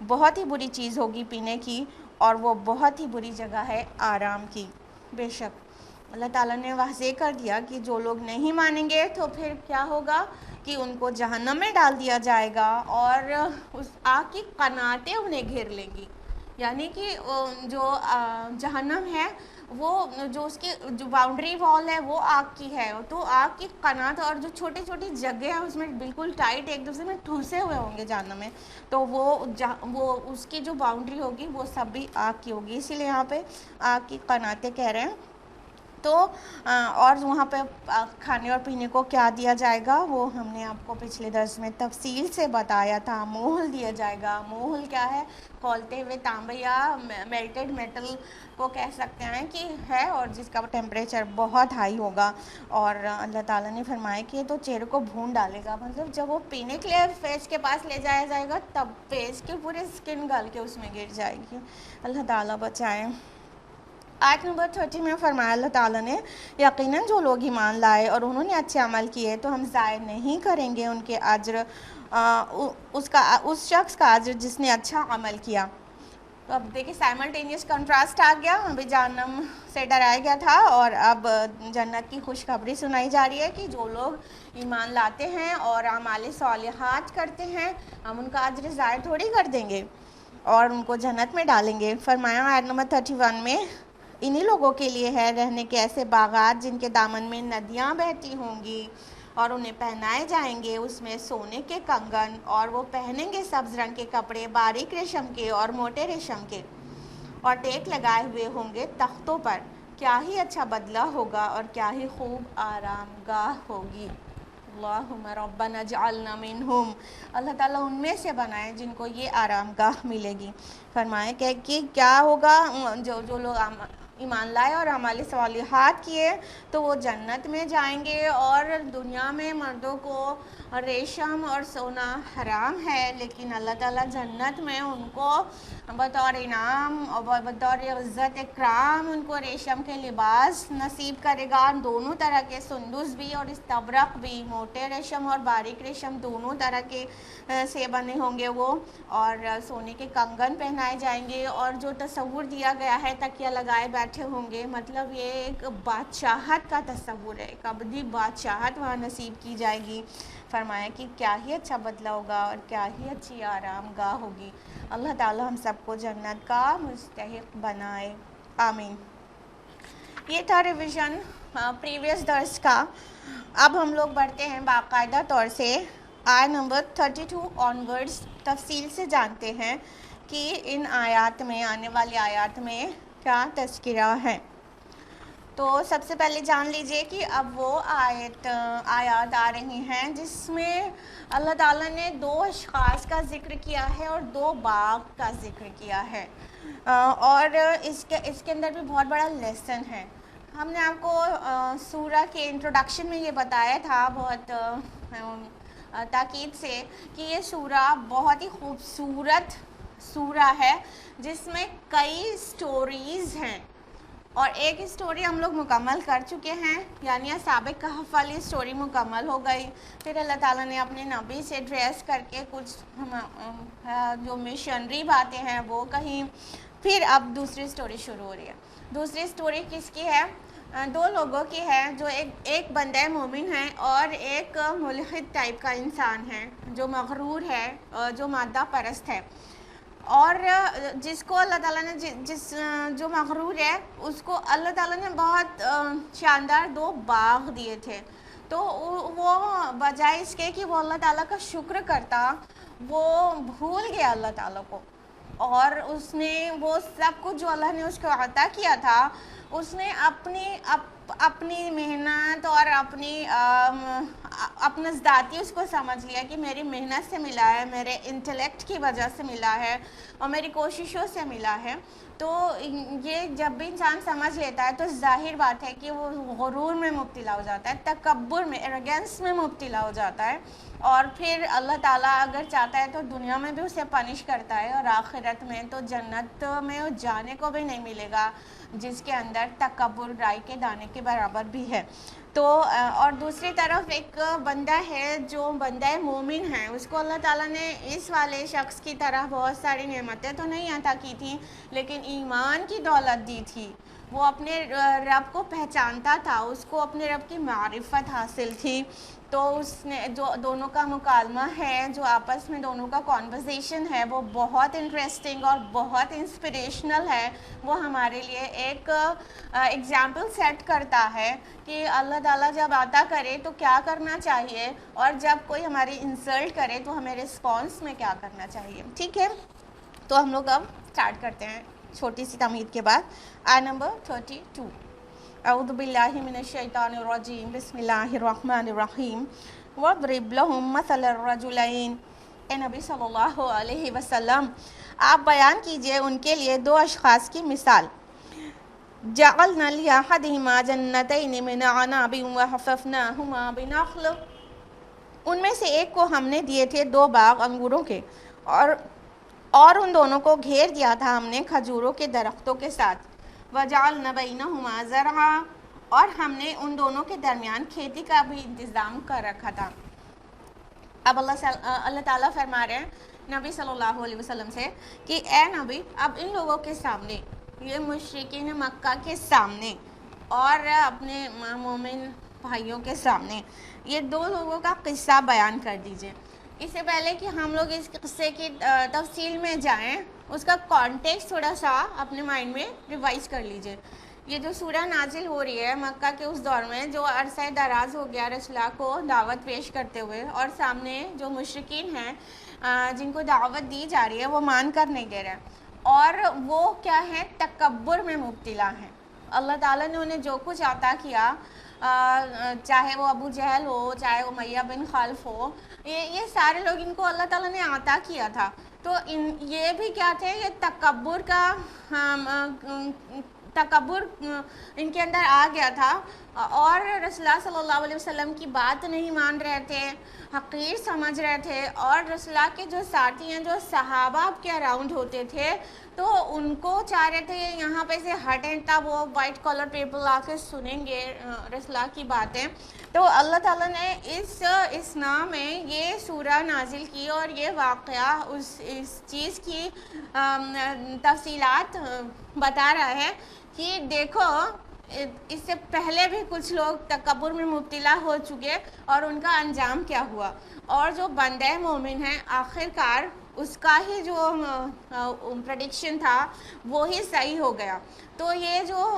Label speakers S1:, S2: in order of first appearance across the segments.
S1: بہت ہی بری چیز ہوگی پینے کی، اور وہ بہت ہی بری جگہ ہے آرام کی۔ بے شک اللہ تعالیٰ نے واضح کر دیا کہ جو لوگ نہیں مانیں گے تو پھر کیا ہوگا کہ ان کو جہنم میں ڈال دیا جائے گا، اور اس آگ کی قناتیں انہیں گھیر لیں گی۔ یعنی کہ جو جہنم ہے وہ جو اس کی جو باؤنڈری وال ہے وہ آگ کی ہے، تو آگ کی قنات اور جو چھوٹی چھوٹی جگہ ہیں اس میں بالکل ٹائٹ ایک دوسرے میں ٹھوسے ہوئے ہوں گے جہنم میں، تو وہ اس کی جو باؤنڈری ہوگی وہ سب بھی آگ کی ہوگی، اسی لیے یہاں پہ آگ کی قناتیں کہہ رہے ہیں۔ تو اور وہاں پہ کھانے اور پینے کو کیا دیا جائے گا وہ ہم نے آپ کو پچھلے درس میں تفصیل سے بتایا تھا۔ موہل دیا جائے گا۔ موہل کیا ہے؟ کھولتے ہوئے تانبے یا میلٹڈ میٹل کو کہہ سکتے ہیں کہ ہے، اور جس کا ٹیمپریچر بہت ہائی ہوگا، اور اللہ تعالیٰ نے فرمایا کہ یہ تو چہرے کو بھون ڈالے گا، مطلب جب وہ پینے کے لیے فیس کے پاس لے جایا جائے گا تب فیس کے پورے اسکن گل کے اس میں گر جائے گی۔ اللہ تعالیٰ بچائیں۔ آیت نمبر 30 میں فرمایا اللہ تعالیٰ نے، یقیناً جو لوگ ایمان لائے اور انہوں نے اچھے عمل کیے تو ہم ضائع نہیں کریں گے ان کے اجر، اس شخص کا اجر جس نے اچھا عمل کیا۔ تو اب دیکھیں سائملٹینیس کنٹراسٹ آ گیا، ابھی جہنم سے ڈرایا گیا تھا اور اب جنت کی خوشخبری سنائی جا رہی ہے کہ جو لوگ ایمان لاتے ہیں اور اعمال صالحات کرتے ہیں ہم ان کا اجر ضائع تھوڑی کر دیں گے اور ان کو جنت میں ڈالیں گے۔ فرمایا آیت نمبر 31 میں، انہی لوگوں کے لیے ہے رہنے کے ایسے باغات جن کے دامن میں ندیاں بہتی ہوں گی، اور انہیں پہنائے جائیں گے اس میں سونے کے کنگن، اور وہ پہنیں گے سبز رنگ کے کپڑے باریک ریشم کے اور موٹے ریشم کے، اور ٹیک لگائے ہوئے ہوں گے تختوں پر۔ کیا ہی اچھا بدلہ ہوگا اور کیا ہی خوب آرام گاہ ہوگی۔ اللہم ربنا اجعلنا منہم، اللہ تعالیٰ ان میں سے بنائے جن کو یہ آرام گاہ ملے گی۔ فرمائے کہ کیا ہوگا، جو لوگ ایمان لائے اور اعمال صالحات کیے تو وہ جنت میں جائیں گے، اور دنیا میں مردوں کو ریشم اور سونا حرام ہے، لیکن اللہ تعالیٰ جنت میں ان کو بطور انعام اور بطور عزت اکرام ان کو ریشم کے لباس نصیب کرے گا، دونوں طرح کے، سندس بھی اور استبرق بھی، موٹے ریشم اور باریک ریشم دونوں طرح کے سے بنے ہوں گے وہ، اور سونے کے کنگن پہنائے جائیں گے، اور جو تصور دیا گیا ہے تکیہ لگائے بیٹھے ہوں گے، مطلب یہ ایک بادشاہت کا تصور ہے، ایک ابدی بادشاہت وہاں نصیب کی جائے گی۔ فرمایا کہ کیا ہی اچھا بدلہ ہوگا اور کیا ہی اچھی آرام گاہ ہوگی۔ اللہ تعالیٰ ہم سب کو جنت کا مستحق بنائے، آمین۔ یہ تھا ریویژن پریویس درس کا۔ اب ہم لوگ بڑھتے ہیں باقاعدہ طور سے آیت نمبر 32 آنورڈز، تفصیل سے جانتے ہیں کہ ان آیات میں، آنے والی آیات میں کیا تذکرہ ہے۔ تو سب سے پہلے جان لیجئے کہ اب وہ آیات آ رہی ہیں جس میں اللہ تعالیٰ نے 2 اشخاص کا ذکر کیا ہے اور 2 باغ کا ذکر کیا ہے، اور اس کے اندر بھی بہت بڑا لیسن ہے۔ ہم نے آپ کو سورہ کے انٹروڈکشن میں یہ بتایا تھا بہت تاکید سے کہ یہ سورہ بہت ہی خوبصورت سورہ ہے جس میں کئی سٹوریز ہیں، اور ایک اسٹوری ہم لوگ مکمل کر چکے ہیں، یعنی اصحاب کہف والی اسٹوری مکمل ہو گئی۔ پھر اللہ تعالیٰ نے اپنے نبی سے ڈریس کر کے کچھ جو مشنری باتیں ہیں وہ کہیں، پھر اب دوسری اسٹوری شروع ہو رہی ہے۔ دوسری اسٹوری کس کی ہے؟ 2 لوگوں کی ہے، جو ایک بندہ مومن ہے اور ایک ملحد ٹائپ کا انسان ہے جو مغرور ہے، جو مادہ پرست ہے، اور جس کو اللہ تعالیٰ نے جو مغرور ہے اس کو اللہ تعالیٰ نے بہت شاندار 2 باغ دیے تھے، تو وہ بجائے اس کے کہ وہ اللہ تعالیٰ کا شکر کرتا، وہ بھول گیا اللہ تعالیٰ کو، اور اس نے وہ سب کچھ جو اللہ نے اس کو عطا کیا تھا اس نے اپنی محنت اور اپنا ذاتی اس کو سمجھ لیا کہ میری محنت سے ملا ہے، میرے انٹلیکٹ کی وجہ سے ملا ہے اور میری کوششوں سے ملا ہے۔ تو یہ جب بھی انسان سمجھ لیتا ہے تو ظاہر بات ہے کہ وہ غرور میں مبتلا ہو جاتا ہے، تکبر میں، ایروگینس میں مبتلا ہو جاتا ہے، اور پھر اللہ تعالیٰ اگر چاہتا ہے تو دنیا میں بھی اسے پنش کرتا ہے، اور آخرت میں تو جنت میں جانے کو بھی نہیں ملے گا جس کے اندر تکبر رائی کے دانے کے برابر بھی ہے. تو اور دوسری طرف ایک بندہ ہے جو بندہ مومن ہے, اس کو اللہ تعالیٰ نے اس والے شخص کی طرح بہت ساری نعمتیں تو نہیں عطا کی تھیں, لیکن ایمان کی دولت دی تھی. وہ اپنے رب کو پہچانتا تھا, اس کو اپنے رب کی معرفت حاصل تھی. تو اس نے جو دونوں کا مکالمہ ہے, جو آپس میں دونوں کا کانورسیشن ہے, وہ بہت انٹرسٹنگ اور بہت انسپریشنل ہے. وہ ہمارے لیے ایک ایگزامپل سیٹ کرتا ہے کہ اللہ تعالیٰ جب عطا کرے تو کیا کرنا چاہیے, اور جب کوئی ہماری انسلٹ کرے تو ہمیں رسپانس میں کیا کرنا چاہیے. ٹھیک ہے, تو ہم لوگ اب اسٹارٹ کرتے ہیں چھوٹی سی تمہید کے بعد. آیت نمبر 32. اعوذ باللہ من الشیطان الرجیم, بسم اللہ الرحمن الرحیم. وَاضْرِبْ لَهُمْ مَثَلَ الرَّجُلَيْنِ. اے نبی صلی اللہ علیہ وسلم, آپ بیان کیجئے ان کے لیے دو اشخاص کی مثال. جَعَلْنَا لِأَحَدِهِمَا جَنَّتَيْنِ مِنْ أَعْنَابٍ وَحَفَفْنَاهُمَا بِنَخْلٍ. ان میں سے ایک کو ہم نے دیے تھے دو باغ انگوروں کے, اور ان دونوں کو گھیر دیا تھا ہم نے کھجوروں کے درختوں کے ساتھ. وَجَعَلْنَا بَيْنَهُمَا زَرْعًا. اور ہم نے ان دونوں کے درمیان کھیتی کا بھی انتظام کر رکھا تھا. اب اللہ تعالیٰ فرما رہے ہیں نبی صلی اللہ علیہ وسلم سے کہ اے نبی, اب ان لوگوں کے سامنے, یہ مشرکین مکہ کے سامنے اور اپنے مومن بھائیوں کے سامنے, یہ دو لوگوں کا قصہ بیان کر دیجئے. اس سے پہلے کہ ہم لوگ اس قصے کی تفصیل میں جائیں, اس کا کانٹیکسٹ تھوڑا سا اپنے مائنڈ میں ریوائز کر لیجئے. یہ جو سورہ نازل ہو رہی ہے مکہ کے اس دور میں, جو عرصہ دراز ہو گیا رسول اللہ کو دعوت پیش کرتے ہوئے, اور سامنے جو مشرکین ہیں جن کو دعوت دی جا رہی ہے وہ مان کر نہیں دے رہے, اور وہ کیا ہے, تکبر میں مبتلا ہیں. اللہ تعالیٰ نے انہیں جو کچھ عطا کیا, چاہے وہ ابو جہل ہو, چاہے وہ امیہ بن خلف ہو, یہ سارے لوگ ان کو اللہ تعالیٰ نے عطا کیا تھا. تو یہ بھی کیا تھے, یہ تکبر ان کے اندر آ گیا تھا, اور رسول اللہ صلی اللہ علیہ وسلم کی بات نہیں مان رہے تھے, حقیر سمجھ رہے تھے. اور رسول اللہ کے جو ساتھی ہیں, جو صحابہ آپ کے اراؤنڈ ہوتے تھے, تو ان کو چاہ رہے تھے یہاں پہ سے ہٹیں, تب وہ وائٹ کالر پیپل آ کے سنیں گے رسول اللہ کی باتیں. تو اللہ تعالیٰ نے اس اسنا میں یہ سورہ نازل کی, اور یہ واقعہ اس چیز کی تفصیلات بتا رہا ہے کہ دیکھو اس سے پہلے بھی کچھ لوگ تکبر میں مبتلا ہو چکے, اور ان کا انجام کیا ہوا, اور جو بندہ مومن ہے آخرکار اس کا ہی جو پریڈکشن تھا وہی صحیح ہو گیا. تو یہ جو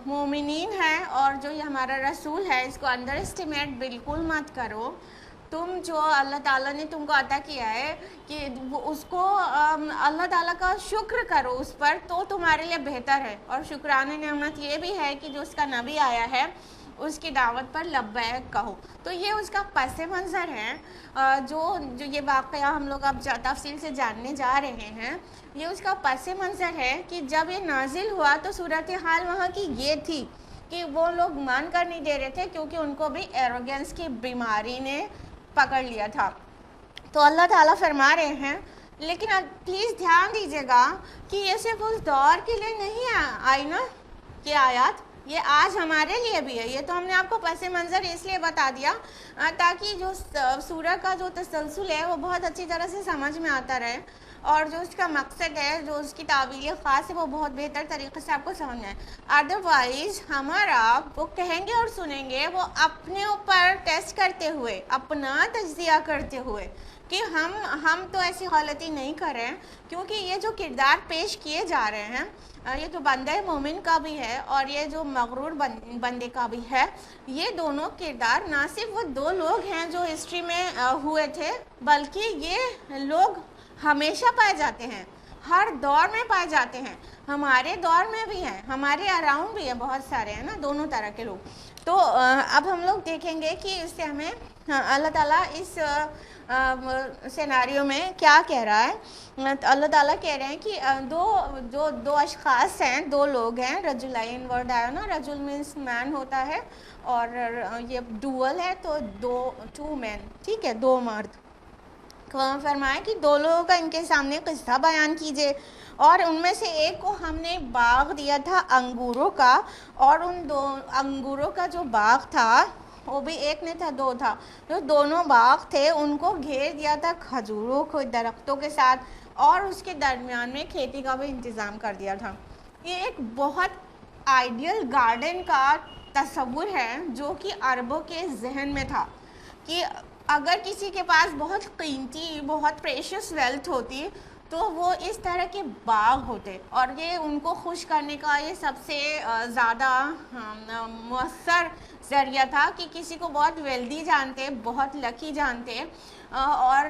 S1: مومنین ہے اور جو یہ ہمارا رسول ہے, اس کو انڈر اسٹیمیٹ بالکل مت کرو. تم جو اللہ تعالیٰ نے تم کو عطا کیا ہے کہ اس کو اللہ تعالیٰ کا شکر کرو اس پر, تو تمہارے لیے بہتر ہے. اور شکرانہ نعمت یہ بھی ہے کہ جو اس کا نبی آیا ہے اس کی دعوت پر لبیک کہو. تو یہ اس کا پس منظر ہے, جو یہ واقعہ ہم لوگ اب تفصیل سے جاننے جا رہے ہیں, یہ اس کا پس منظر ہے کہ جب یہ نازل ہوا تو صورتحال وہاں کی یہ تھی کہ وہ لوگ مان کر نہیں دے رہے تھے, کیونکہ ان کو بھی ایروگنس کی بیماری نے پکڑ لیا تھا. تو اللہ تعالیٰ فرما رہے ہیں, لیکن پلیز دھیان دیجیے گا کہ یہ صرف اس دور کے لیے نہیں آئی نا کہ آیات, یہ آج ہمارے لیے بھی ہے. یہ تو ہم نے آپ کو پس منظر اس لیے بتا دیا تاکہ جو سورہ کا جو تسلسل ہے وہ بہت اچھی طرح سے سمجھ میں آتا رہے, اور جو اس کا مقصد ہے, جو اس کی تعبیر خاص ہے, وہ بہت بہتر طریقے سے آپ کو سمجھنا ہے. ادروائز ہمارا وہ کہیں گے اور سنیں گے وہ اپنے اوپر ٹیسٹ کرتے ہوئے, اپنا تجزیہ کرتے ہوئے کہ ہم تو ایسی غلطی نہیں کر رہے ہیں, کیونکہ یہ جو کردار پیش کیے جا رہے ہیں, یہ جو بندہ مومن کا بھی ہے اور یہ جو مغرور بندے کا بھی ہے, یہ دونوں کردار نہ صرف وہ دو لوگ ہیں جو ہسٹری میں ہوئے تھے, بلکہ یہ لوگ ہمیشہ پائے جاتے ہیں, ہر دور میں پائے جاتے ہیں. ہمارے دور میں بھی ہیں, ہمارے اراؤنڈ بھی ہیں, بہت سارے ہیں نا, دونوں طرح کے لوگ. تو اب ہم لوگ دیکھیں گے کہ اس سے ہمیں اللہ تعالیٰ اس سیناریو میں کیا کہہ رہا ہے. اللہ تعالیٰ کہہ رہے ہیں کہ دو اشخاص ہیں, دو لوگ ہیں. رجلین ورڈ آیا نا, رجل مینس مین ہوتا ہے, اور یہ ڈوول ہے تو ٹو مین, ٹھیک ہے, دو مرد. فرمایا کہ دو لوگوں کا ان کے سامنے قصہ بیان کیجیے، اور ان میں سے ایک کو ہم نے باغ دیا تھا انگوروں کا، اور ان دو انگوروں کا جو باغ تھا وہ بھی ایک نہیں تھا، دو تھا، جو دونوں باغ تھے ان کو گھیر دیا تھا کھجوروں کے درختوں کے ساتھ، اور اس کے درمیان میں کھیتی کا بھی انتظام کر دیا تھا۔ یہ ایک بہت آئیڈیل گارڈن کا تصور ہے جو کہ عربوں کے ذہن میں تھا کہ اگر کسی کے پاس بہت قیمتی، بہت پریشیس ویلتھ ہوتی تو وہ اس طرح کے باغ ہوتے، اور یہ ان کو خوش کرنے کا یہ سب سے زیادہ مؤثر ذریعہ تھا کہ کسی کو بہت ویلدی جانتے، بہت لکی جانتے اور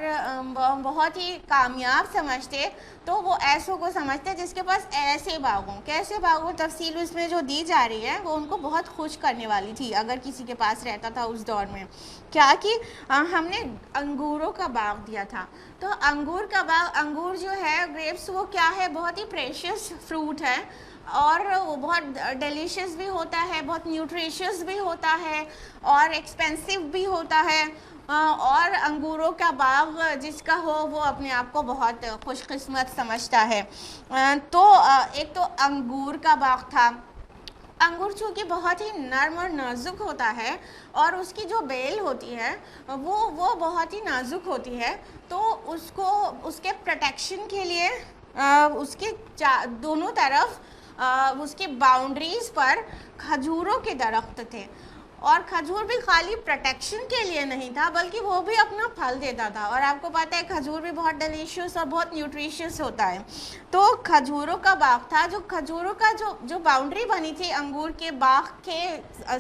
S1: بہت ہی کامیاب سمجھتے، تو وہ ایسوں کو سمجھتے جس کے پاس ایسے باغ ہوں۔ کیسے باغ ہوں تفصیل اس میں جو دی جا رہی ہے وہ ان کو بہت خوش کرنے والی تھی اگر کسی کے پاس رہتا تھا اس دور میں۔ کیا کہ ہم نے انگوروں کا باغ دیا تھا، تو انگور کا باغ، انگور جو ہے گریپس، وہ کیا ہے، بہت ہی پریشیس فروٹ ہے، اور وہ بہت ڈیلیشیس بھی ہوتا ہے، بہت نیوٹریشیس بھی ہوتا ہے، اور ایکسپینسو بھی ہوتا ہے، اور انگوروں کا باغ جس کا ہو وہ اپنے آپ کو بہت خوش قسمت سمجھتا ہے۔ تو ایک تو انگور کا باغ تھا۔ انگور چونکہ بہت ہی نرم اور نازک ہوتا ہے، اور اس کی جو بیل ہوتی ہے وہ بہت ہی نازک ہوتی ہے، تو اس کو اس کے پروٹیکشن کے لیے اس کے دونوں طرف اس کے باؤنڈریز پر کھجوروں کے درخت تھے، اور کھجور بھی خالی پروٹیکشن کے لیے نہیں تھا بلکہ وہ بھی اپنا پھل دیتا تھا، اور آپ کو پتہ ہے کھجور بھی بہت ڈیلیشیس اور بہت نیوٹریشیس ہوتا ہے۔ تو کھجوروں کا باغ تھا، جو کھجوروں کا جو باؤنڈری بنی تھی انگور کے باغ کے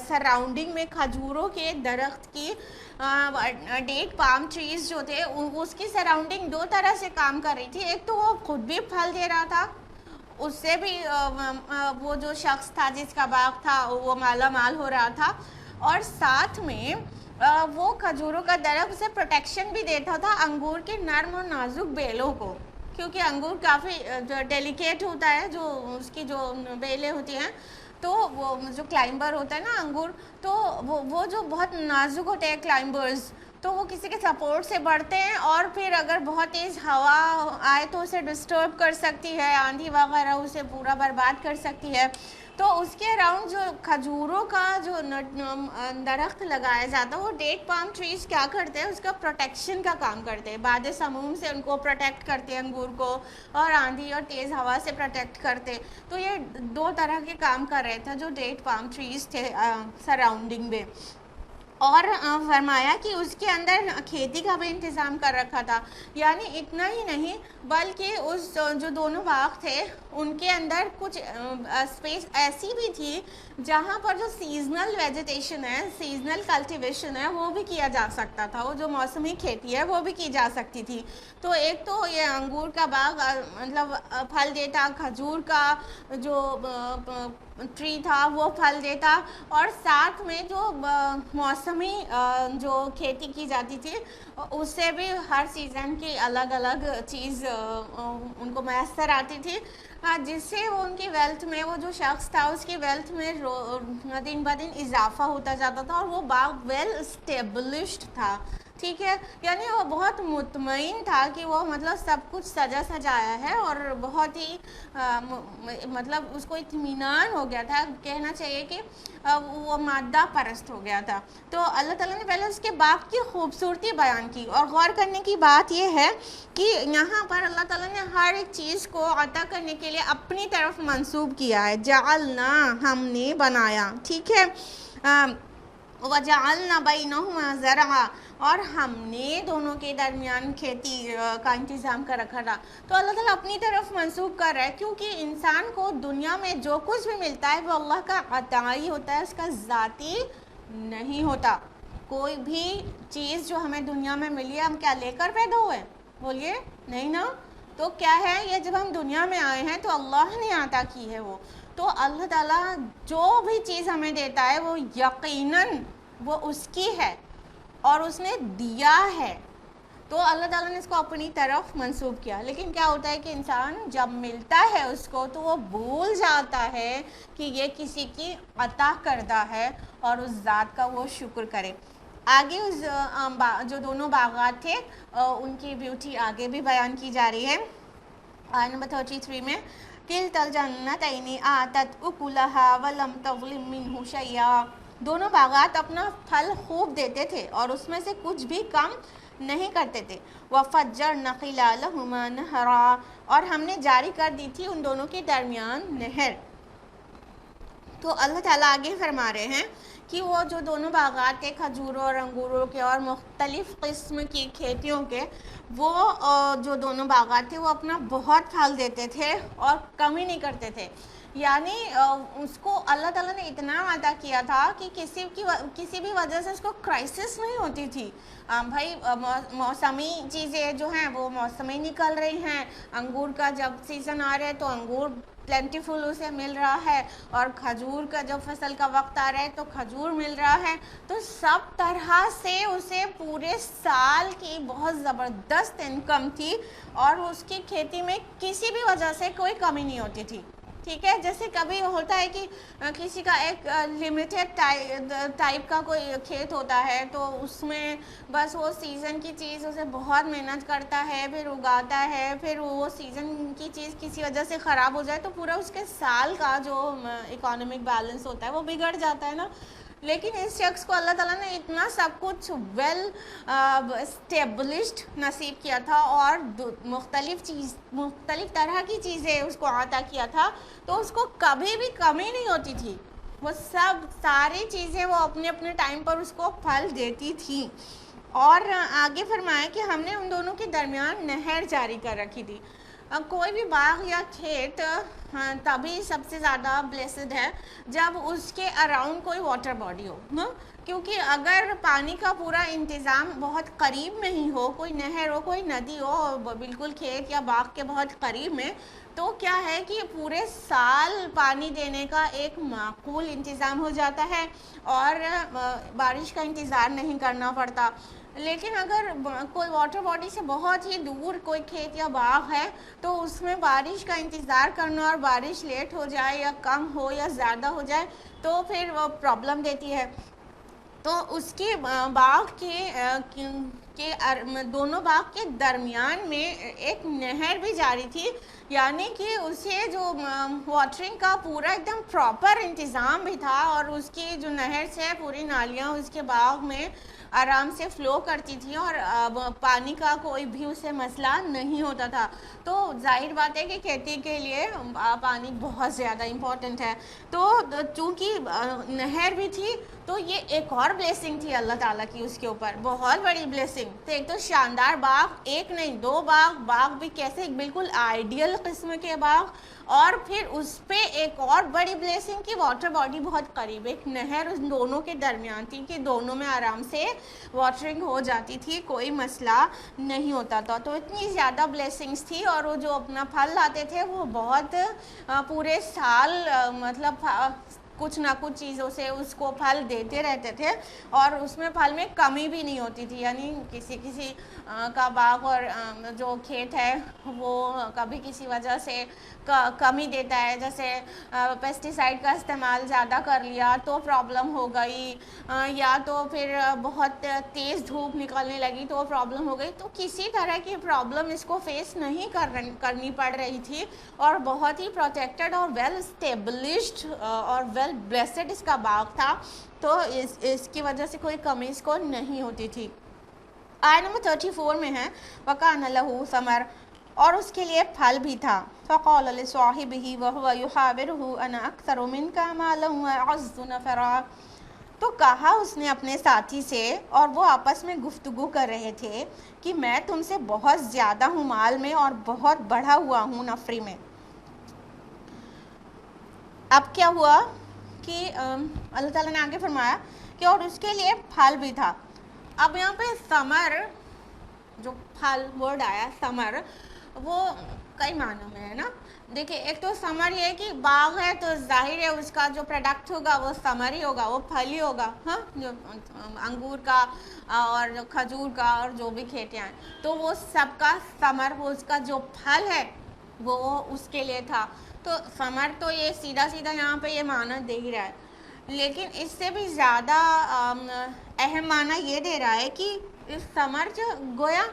S1: سراؤنڈنگ میں، کھجوروں کے درخت کی ڈیٹ پام ٹریز جو تھے اس کی سراؤنڈنگ دو طرح سے کام کر رہی تھی۔ ایک تو وہ خود بھی پھل دے رہا تھا، اس سے بھی وہ جو شخص تھا جس کا باغ تھا وہ مالا مال ہو رہا تھا، اور ساتھ میں وہ کھجوروں کا درخت سے پروٹیکشن بھی دیتا تھا انگور کے نرم اور نازک بیلوں کو، کیونکہ انگور کافی ڈیلیکیٹ ہوتا ہے، جو اس کی جو بیلیں ہوتی ہیں، تو وہ جو کلائمبر ہوتا ہے نا انگور، تو وہ جو بہت نازک ہوتے ہیں کلائمبرز، تو وہ کسی کے سپورٹ سے بڑھتے ہیں، اور پھر اگر بہت تیز ہوا آئے تو اسے ڈسٹرب کر سکتی ہے، آندھی وغیرہ اسے پورا برباد کر سکتی ہے۔ تو اس کے اراؤنڈ جو کھجوروں کا جو درخت لگایا جاتا ہے وہ ڈیٹ پام ٹریز کیا کرتے ہیں، اس کا پروٹیکشن کا کام کرتے ہیں، باد سموم سے ان کو پروٹیکٹ کرتے ہیں انگور کو، اور آندھی اور تیز ہوا سے پروٹیکٹ کرتے۔ تو یہ دو طرح کے کام کر رہے تھے جو ڈیٹ پام ٹریز تھے سراؤنڈنگ میں، اور فرمایا کہ اس کے اندر کھیتی کا بھی انتظام کر رکھا تھا۔ یعنی اتنا ہی نہیں بلکہ اس جو دونوں باغ تھے ان کے اندر کچھ اسپیس ایسی بھی تھی جہاں پر جو سیزنل ویجیٹیشن ہے، سیزنل کلٹیویشن ہے، وہ بھی کیا جا سکتا تھا، وہ جو موسمی کھیتی ہے وہ بھی کی جا سکتی تھی۔ تو ایک تو یہ انگور کا باغ مطلب پھل دیتا، کھجور کا جو ٹری تھا وہ پھل دیتا، اور ساتھ میں جو موسمی جو کھیتی کی جاتی تھی اس سے بھی ہر سیزن کی الگ الگ چیز ان کو میسر آتی تھی، جس سے وہ ان کی ویلتھ میں، وہ جو شخص تھا اس کی ویلتھ میں دن بہ دن اضافہ ہوتا جاتا تھا، اور وہ باغ ویل اسٹیبلشڈ تھا، ٹھیک ہے، یعنی وہ بہت مطمئن تھا کہ وہ مطلب سب کچھ سجا سجایا ہے، اور بہت ہی مطلب اس کو اطمینان ہو گیا تھا، کہنا چاہیے کہ وہ مادہ پرست ہو گیا تھا۔ تو اللہ تعالیٰ نے پہلے اس کے باغ کی خوبصورتی بیان کی، اور غور کرنے کی بات یہ ہے کہ یہاں پر اللہ تعالیٰ نے ہر ایک چیز کو عطا کرنے کے لیے اپنی طرف منسوب کیا ہے، جعلنا، ہم نے بنایا، ٹھیک ہے، وَجَعَلْنَا بَيْنَهُمَا زَرْعًا، اور ہم نے دونوں کے درمیان کھیتی کا انتظام کر رکھا تھا۔ تو اللہ تعالیٰ اپنی طرف منسوب کر رہا ہے، کیونکہ انسان کو دنیا میں جو کچھ بھی ملتا ہے وہ اللہ کا عطائی ہوتا ہے، اس کا ذاتی نہیں ہوتا۔ کوئی بھی چیز جو ہمیں دنیا میں ملی ہے، ہم کیا لے کر پیدا ہوئے؟ بولیے نہیں نا، تو کیا ہے یہ، جب ہم دنیا میں آئے ہیں تو اللہ نے عطا کی ہے وہ، تو اللہ تعالیٰ جو بھی چیز ہمیں دیتا ہے وہ یقیناً وہ اس کی ہے اور اس نے دیا ہے، تو اللہ تعالیٰ نے اس کو اپنی طرف منسوب کیا۔ لیکن کیا ہوتا ہے کہ انسان جب ملتا ہے اس کو تو وہ بھول جاتا ہے کہ یہ کسی کی عطا کردہ ہے، اور اس ذات کا وہ شکر کرے۔ آگے اس جو دونوں باغات تھے ان کی بیوٹی آگے بھی بیان کی جا رہی ہے. آیت نمبر 33 میں کلتا الجنتین آتت اکلہا ولم تظلم منہ شیئا. دونوں باغات اپنا پھل خوب دیتے تھے اور اس میں سے کچھ بھی کم نہیں کرتے تھے. وَفَجَّرْنَ خِلَالَهُمَا نَهْرًا. اور ہم نے جاری کر دی تھی ان دونوں کے درمیان نہر. تو اللہ تعالیٰ آگے فرما رہے ہیں کہ وہ جو دونوں باغات تھے کھجوروں اور انگوروں کے اور مختلف قسم کی کھیتیوں کے، وہ جو دونوں باغات تھے وہ اپنا بہت پھل دیتے تھے اور کمی نہیں کرتے تھے. یعنی اس کو اللہ تعالیٰ نے اتنا وعدہ کیا تھا کہ کسی بھی وجہ سے اس کو کرائسس نہیں ہوتی تھی. بھائی موسمی چیزیں جو ہیں وہ موسمی نکل رہی ہیں. انگور کا جب سیزن آ رہا ہے تو انگور پلینٹی فل اسے مل رہا ہے، اور کھجور کا جب فصل کا وقت آ رہا ہے تو کھجور مل رہا ہے. تو سب طرح سے اسے پورے سال کی بہت زبردست انکم تھی اور اس کی کھیتی میں کسی بھی وجہ سے کوئی کمی نہیں ہوتی تھی. ٹھیک ہے، جیسے کبھی ہوتا ہے کہ کسی کا ایک لمیٹڈ ٹائپ کا کوئی کھیت ہوتا ہے تو اس میں بس وہ سیزن کی چیز اسے بہت محنت کرتا ہے، پھر اگاتا ہے، پھر وہ سیزن کی چیز کسی وجہ سے خراب ہو جائے تو پورا اس کے سال کا جو اکانومک بیلنس ہوتا ہے وہ بگڑ جاتا ہے نا. لیکن اس شخص کو اللہ تعالیٰ نے اتنا سب کچھ ویل اسٹیبلشڈ نصیب کیا تھا اور مختلف طرح کی چیزیں اس کو عطا کیا تھا، تو اس کو کبھی بھی کمی نہیں ہوتی تھی. وہ ساری چیزیں وہ اپنے اپنے ٹائم پر اس کو پھل دیتی تھی. اور آگے فرمایا کہ ہم نے ان دونوں کے درمیان نہر جاری کر رکھی تھی. کوئی بھی باغ یا کھیت تبھی سب سے زیادہ بلیسڈ ہے جب اس کے اراؤنڈ کوئی واٹر باڈی ہو. کیونکہ اگر پانی کا پورا انتظام بہت قریب میں ہی ہو، کوئی نہر ہو، کوئی ندی ہو بالکل کھیت یا باغ کے بہت قریب میں، تو کیا ہے کہ پورے سال پانی دینے کا ایک معقول انتظام ہو جاتا ہے اور بارش کا انتظار نہیں کرنا پڑتا. لیکن اگر کوئی واٹر باڈی سے بہت ہی دور کوئی کھیت یا باغ ہے تو اس میں بارش کا انتظار کرنا اور بارش لیٹ ہو جائے یا کم ہو یا زیادہ ہو جائے تو پھر وہ پرابلم دیتی ہے. تو اس کے باغ کے دونوں باغ کے درمیان میں ایک نہر بھی جاری تھی. یعنی کہ اسے جو واٹرنگ کا پورا ایک دم پراپر انتظام بھی تھا اور اس کی جو نہر سے پوری نالیاں اس کے باغ میں آرام سے فلو کرتی تھیں اور پانی کا کوئی بھی اسے مسئلہ نہیں ہوتا تھا. تو ظاہر بات ہے کہ کھیتی کے لیے پانی بہت زیادہ امپورٹنٹ ہے. تو چونکہ نہر بھی تھی تو یہ ایک اور بلیسنگ تھی اللہ تعالیٰ کی اس کے اوپر، بہت بڑی بلیسنگ. تو ایک تو شاندار باغ، ایک نہیں دو باغ بھی کیسے بالکل آئیڈیل قسم کے باغ، اور پھر اس پہ ایک اور بڑی بلیسنگ کی واٹر باڈی بہت قریب، ایک نہر ان دونوں کے درمیان تھی کہ دونوں میں آرام سے واٹرنگ ہو جاتی تھی، کوئی مسئلہ نہیں ہوتا تھا. تو اتنی زیادہ بلیسنگز تھی اور وہ جو اپنا پھل لاتے تھے وہ بہت پورے سال مطلب کچھ نہ کچھ چیزوں سے اس کو پھل دیتے رہتے تھے اور اس میں پھل میں کمی بھی نہیں ہوتی تھی. یعنی کسی کا باغ اور جو کھیت ہے وہ کبھی کسی وجہ سے کمی دیتا ہے، جیسے پیسٹیسائڈ کا استعمال زیادہ کر لیا تو پرابلم ہو گئی، یا تو پھر بہت تیز دھوپ نکلنے لگی تو پرابلم ہو گئی. تو کسی طرح کی پرابلم اس کو فیس نہیں کرنی پڑ رہی تھی اور بہت ہی پروٹیکٹڈ اور ویل اسٹیبلشڈ اور ویل بلیسڈ اس کا باغ تھا. تو اس کی وجہ سے کوئی کمی اس کو نہیں ہوتی تھی. آیت نمبر 34 میں ہے وَكَانَ لَهُ ثَمَرٌ، اور اس کے لیے پھل بھی تھا. فَقَالَ لِصَاحِبِهِ وَهُوَ يُحَاوِرُهُ أَنَا أَكْثَرُ مِنْكَ مَالًا وَأَعَزُّ نَفَرًا. تو کہا اس نے اپنے ساتھی سے، اور وہ آپس میں گفتگو کر رہے تھے کہ میں تم سے بہت زیادہ ہوں مال میں اور بہت بڑھا ہوا ہوں نفری میں. اب کیا ہوا کہ اللہ تعالیٰ نے آگے فرمایا کہ اور اس کے لیے پھل بھی تھا. اب یہاں پہ ثمر، جو پھل ورڈ آیا ثمر، وہ کئی معنوں میں ہے نا. دیکھیں، ایک تو ثمر یہ ہے کہ باغ ہے تو ظاہر ہے اس کا جو پروڈکٹ ہوگا وہ ثمر ہی ہوگا، وہ پھل ہی ہوگا. ہاں، جو انگور کا اور جو کھجور کا اور جو بھی کھیتیاں ہیں تو وہ سب کا ثمر، وہ اس کا جو پھل ہے وہ اس کے لیے تھا. تو ثمر تو یہ سیدھا یہاں پہ یہ معنی دے ہی رہا ہے. لیکن اس سے بھی زیادہ اہم معنی یہ دے رہا ہے کہ اس ثمر جو گویا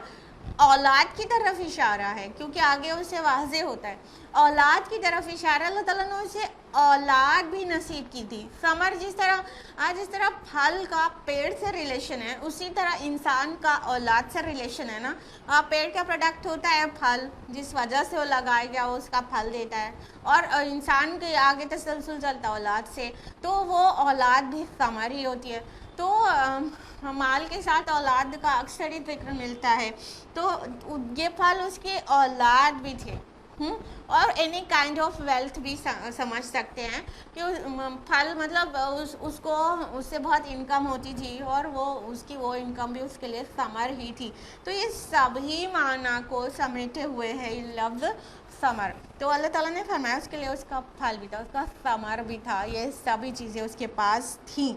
S1: اولاد کی طرف اشارہ ہے، کیونکہ آگے اسے واضح ہوتا ہے اولاد کی طرف اشارہ. اللہ تعالیٰ نے اسے اولاد بھی نصیب کی تھی. ثمر جس طرح پھل کا پیڑ سے ریلیشن ہے، اسی طرح انسان کا اولاد سے ریلیشن ہے نا. پیڑ کا پروڈکٹ ہوتا ہے پھل، جس وجہ سے وہ لگایا گیا وہ اس کا پھل دیتا ہے، اور انسان کے آگے تسلسل چلتا ہے اولاد سے، تو وہ اولاد بھی ثمر ہی ہوتی ہے. تو مال کے ساتھ اولاد کا اکثر ہی ذکر ملتا ہے، تو یہ پھل اس کے اولاد بھی تھے. اور اینی کائنڈ آف ویلتھ بھی سمجھ سکتے ہیں کہ پھل مطلب اس سے بہت انکم ہوتی تھی، اور وہ انکم بھی اس کے لیے ثمر ہی تھی. تو یہ سبھی معنی کو سمیٹے ہوئے ہے یہ لفظ ثمر. تو اللہ تعالیٰ نے فرمایا اس کے لیے اس کا پھل بھی تھا، اس کا ثمر بھی تھا، یہ سبھی چیزیں اس کے پاس تھیں.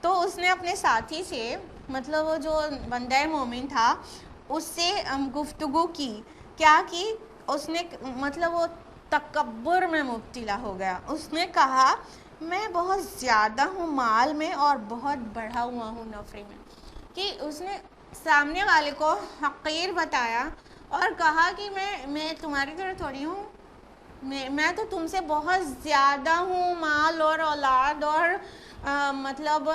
S1: تو اس نے اپنے ساتھی سے، مطلب وہ جو بندہ مومن تھا، اس سے گفتگو کی. کیا کی؟ اس نے مطلب وہ تکبر میں مبتلا ہو گیا. اس نے کہا میں بہت زیادہ ہوں مال میں اور بہت بڑھا ہوا ہوں نفع میں. کہ اس نے سامنے والے کو حقیر بتایا اور کہا کہ میں تمہاری طرح تھوڑی ہوں، میں تو تم سے بہت زیادہ ہوں مال اور اولاد اور مطلب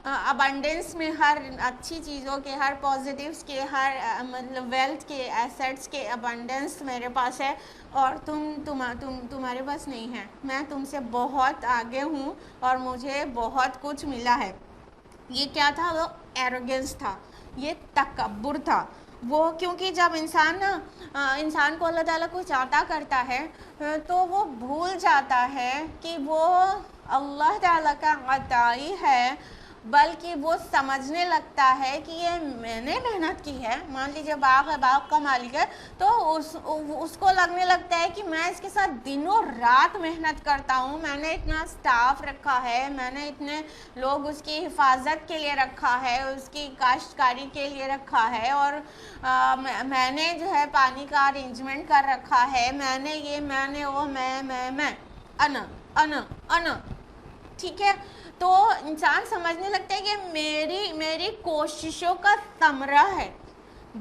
S1: ابنڈنس میں، ہر اچھی چیزوں کے، ہر پازیٹیوز کے، ہر مطلب ویلتھ کے، ایسٹس کے ابنڈنس میرے پاس ہے، اور تمہارے پاس نہیں ہے. میں تم سے بہت آگے ہوں اور مجھے بہت کچھ ملا ہے. یہ کیا تھا؟ وہ ایروگنس تھا، یہ تکبر تھا. وہ کیونکہ جب انسان کو اللہ تعالیٰ کچھ عطا کرتا ہے تو وہ بھول جاتا ہے کہ وہ اللہ تعالیٰ کا عطا ہی ہے، بلکہ وہ سمجھنے لگتا ہے کہ یہ میں نے محنت کی ہے. مان لیجیے باغ ہے، باغ کا مالک ہے، تو اس کو لگنے لگتا ہے کہ میں اس کے ساتھ دنوں رات محنت کرتا ہوں، میں نے اتنا سٹاف رکھا ہے، میں نے اتنے لوگ اس کی حفاظت کے لیے رکھا ہے، اس کی کاشتکاری کے لیے رکھا ہے، اور میں نے جو ہے پانی کا ارینجمنٹ کر رکھا ہے، میں نے یہ، میں نے وہ، میں انا ٹھیک ہے. تو انسان سمجھنے لگتا ہے کہ میری کوششوں کا ثمرہ ہے.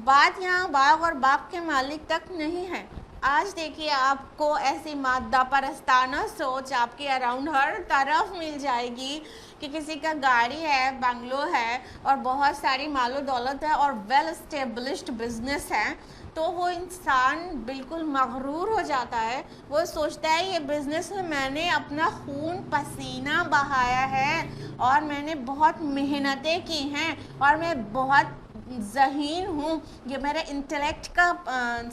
S1: بات یہاں باغ اور باغ کے مالک تک نہیں ہے. آج دیکھیے آپ کو ایسی مادہ پرستانہ سوچ آپ کے اراؤنڈ ہر طرف مل جائے گی کہ کسی کا گاڑی ہے، بنگلو ہے، اور بہت ساری مال و دولت ہے، اور ویل اسٹیبلشڈ بزنس ہے. تو وہ انسان بالکل مغرور ہو جاتا ہے. وہ سوچتا ہے یہ بزنس میں نے اپنا خون پسینہ بہایا ہے، اور میں نے بہت محنتیں کی ہیں، اور میں بہت ذہین ہوں، یہ میرے انٹلیکٹ کا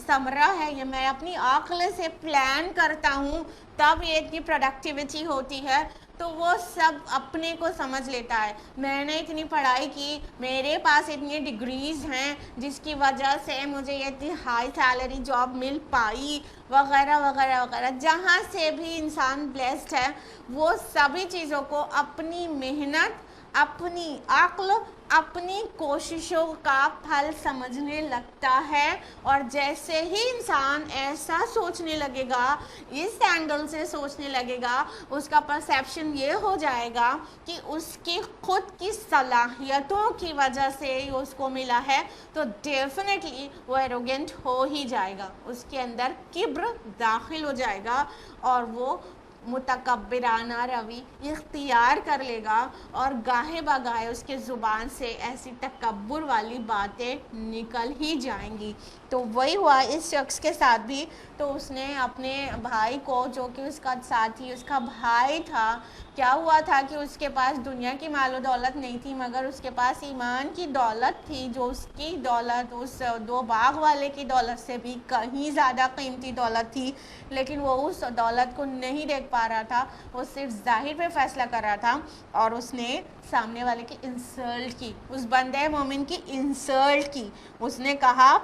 S1: ثمرہ ہے، یہ میں اپنی عقل سے پلان کرتا ہوں تب یہ اتنی پروڈکٹیوٹی ہوتی ہے. تو وہ سب اپنے کو سمجھ لیتا ہے. میں نے اتنی پڑھائی کی، میرے پاس اتنی ڈگریز ہیں جس کی وجہ سے مجھے یہ اتنی ہائی سیلری جاب مل پائی، وغیرہ وغیرہ وغیرہ. جہاں سے بھی انسان بلیسڈ ہے وہ سبھی چیزوں کو اپنی محنت، اپنی عقل، اپنی کوششوں کا پھل سمجھنے لگتا ہے. اور جیسے ہی انسان ایسا سوچنے لگے گا، اس اینگل سے سوچنے لگے گا، اس کا پرسیپشن یہ ہو جائے گا کہ اس کی خود کی صلاحیتوں کی وجہ سے اس کو ملا ہے، تو ڈیفینیٹلی وہ ایروگنٹ ہو ہی جائے گا. اس کے اندر کبر داخل ہو جائے گا اور وہ متکبرانہ روی اختیار کر لے گا، اور گاہے بگاہے اس کے زبان سے ایسی تکبر والی باتیں نکل ہی جائیں گی. تو وہی ہوا اس شخص کے ساتھ بھی. تو اس نے اپنے بھائی کو، جو کہ اس کا ساتھی، اس کا بھائی تھا، کیا ہوا تھا کہ اس کے پاس دنیا کی مال و دولت نہیں تھی، مگر اس کے پاس ایمان کی دولت تھی، جو اس کی دولت اس 2 باغ والے کی دولت سے بھی کہیں زیادہ قیمتی دولت تھی. لیکن وہ اس دولت کو نہیں دیکھ پا رہا تھا، وہ صرف ظاہر پہ فیصلہ کر رہا تھا، اور اس نے سامنے والے کی انسلٹ کی، اس بندے مومن کی انسلٹ کی. اس نے کہا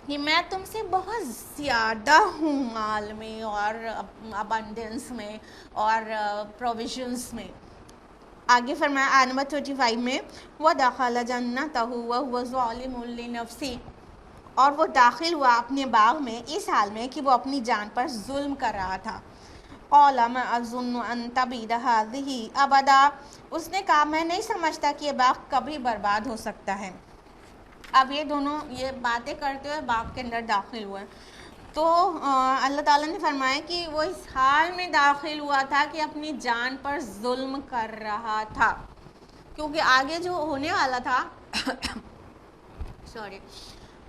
S1: کہ میں تم سے بہت زیادہ ہوں مال میں اور ابنڈنس میں اور پروویژنس میں. آگے فرمایا آیت نمبر 35 میں، وَدَخَلَ جَنَّتَهُ وَهُوَ ظَالِمٌ لِنَفْسِهِ، اور وہ داخل ہوا اپنے باغ میں اس حال میں کہ وہ اپنی جان پر ظلم کر رہا تھا. قال ما اظن ان تبید هذه ابدا، اس نے کہا میں نہیں سمجھتا کہ یہ باغ کبھی برباد ہو سکتا ہے۔ اب یہ دونوں یہ باتیں کرتے ہوئے باغ کے اندر داخل ہوئے تو اللہ تعالیٰ نے فرمایا کہ وہ اس حال میں داخل ہوا تھا کہ اپنی جان پر ظلم کر رہا تھا، کیونکہ آگے جو ہونے والا تھا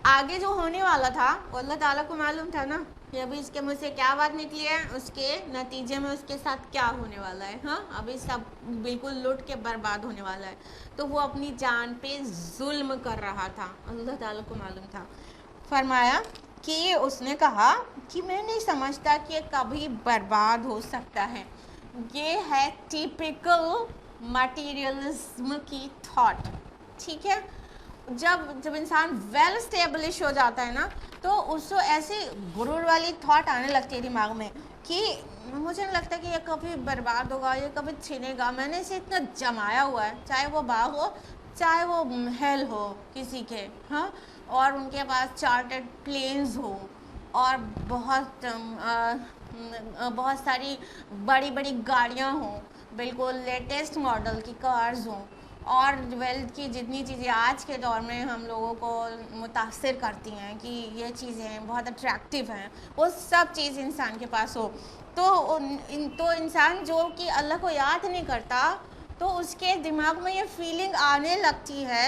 S1: آگے جو ہونے والا تھا وہ اللہ تعالیٰ کو معلوم تھا نا کہ ابھی اس کے منہ سے کیا بات نکلی ہے، اس کے نتیجے میں اس کے ساتھ کیا ہونے والا ہے۔ ہاں ابھی سب بالکل لٹ کے برباد ہونے والا ہے، تو وہ اپنی جان پہ ظلم کر رہا تھا، اللہ تعالیٰ کو معلوم تھا۔ فرمایا کہ اس نے کہا کہ میں نہیں سمجھتا کہ یہ کبھی برباد ہو سکتا ہے۔ یہ ہے ٹیپیکل مٹیریلزم کی تھاٹ، ٹھیک ہے۔ جب انسان ویل اسٹیبلش ہو جاتا ہے نا تو اس کو ایسی غرور والی تھاٹ آنے لگتی ہے دماغ میں کہ مجھے نہیں لگتا کہ یہ کبھی برباد ہوگا، یہ کبھی چھنے گا، میں نے اسے اتنا جمایا ہوا ہے، چاہے وہ باغ ہو چاہے وہ محل ہو کسی کے، ہاں، اور ان کے پاس چارٹرڈ پلینز ہو اور بہت ساری بڑی بڑی گاڑیاں ہوں، بالکل لیٹسٹ ماڈل کی کارز ہوں، اور ویلتھ کی جتنی چیزیں آج کے دور میں ہم لوگوں کو متاثر کرتی ہیں کہ یہ چیزیں بہت اٹریکٹیو ہیں، وہ سب چیز انسان کے پاس ہو تو انسان جو کہ اللہ کو یاد نہیں کرتا تو اس کے دماغ میں یہ فیلنگ آنے لگتی ہے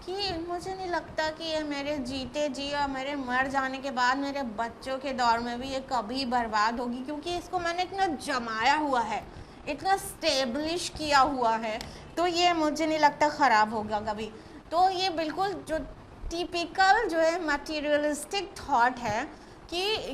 S1: کہ مجھے نہیں لگتا کہ یہ میرے جیتے جی اور میرے مر جانے کے بعد میرے بچوں کے دور میں بھی یہ کبھی برباد ہوگی، کیونکہ اس کو میں نے اتنا جمایا ہوا ہے، اتنا اسٹیبلش کیا ہوا ہے، تو یہ مجھے نہیں لگتا خراب ہوگا کبھی۔ تو یہ بالکل جو ٹیپیکل جو ہے مٹیریلسٹک تھاٹ ہے کہ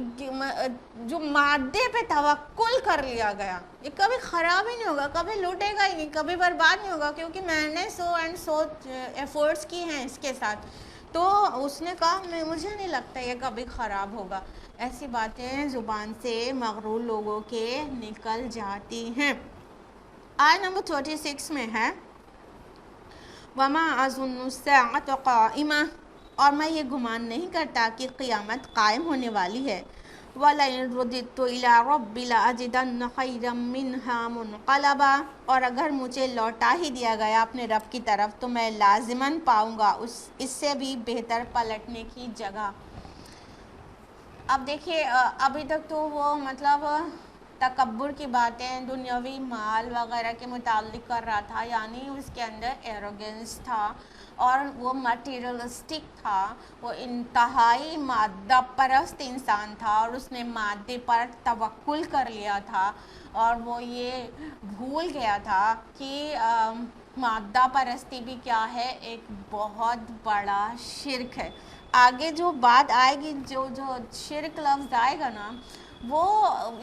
S1: جو مادے پہ توکل کر لیا گیا، یہ کبھی خراب ہی نہیں ہوگا، کبھی لوٹے گا ہی نہیں، کبھی برباد نہیں ہوگا، کیونکہ میں نے سو ایفرٹس کی ہیں اس کے ساتھ۔ تو اس نے کہا مجھے نہیں لگتا یہ کبھی خراب ہوگا۔ ایسی باتیں زبان سے مغرور لوگوں کے نکل جاتی ہیں۔ آیت نمبر 36 میں ہے وَمَا أَظُنُّ السَّاعَةَ قَائِمَةً، اور میں یہ گمان نہیں کرتا کہ قیامت قائم ہونے والی ہے۔ وَلَئِن رُدِدتُّ إِلَىٰ رَبِّي لَأَجِدَنَّ خَيْرًا مِّنْهَا مُنقَلَبًا، اور اگر مجھے لوٹا ہی دیا گیا اپنے رب کی طرف تو میں لازماً پاؤں گا اس سے بھی بہتر پلٹنے کی جگہ۔ اب دیکھیے ابھی تک تو وہ مطلب تکبر کی باتیں دنیاوی مال وغیرہ کے متعلق کر رہا تھا، یعنی اس کے اندر ایروگنس تھا اور وہ مٹیریلسٹک تھا، وہ انتہائی مادہ پرست انسان تھا اور اس نے مادے پر توکل کر لیا تھا، اور وہ یہ بھول گیا تھا کہ مادہ پرستی بھی کیا ہے، ایک بہت بڑا شرک ہے۔ آگے جو بات آئے گی، جو شرک لفظ آئے گا نا، وہ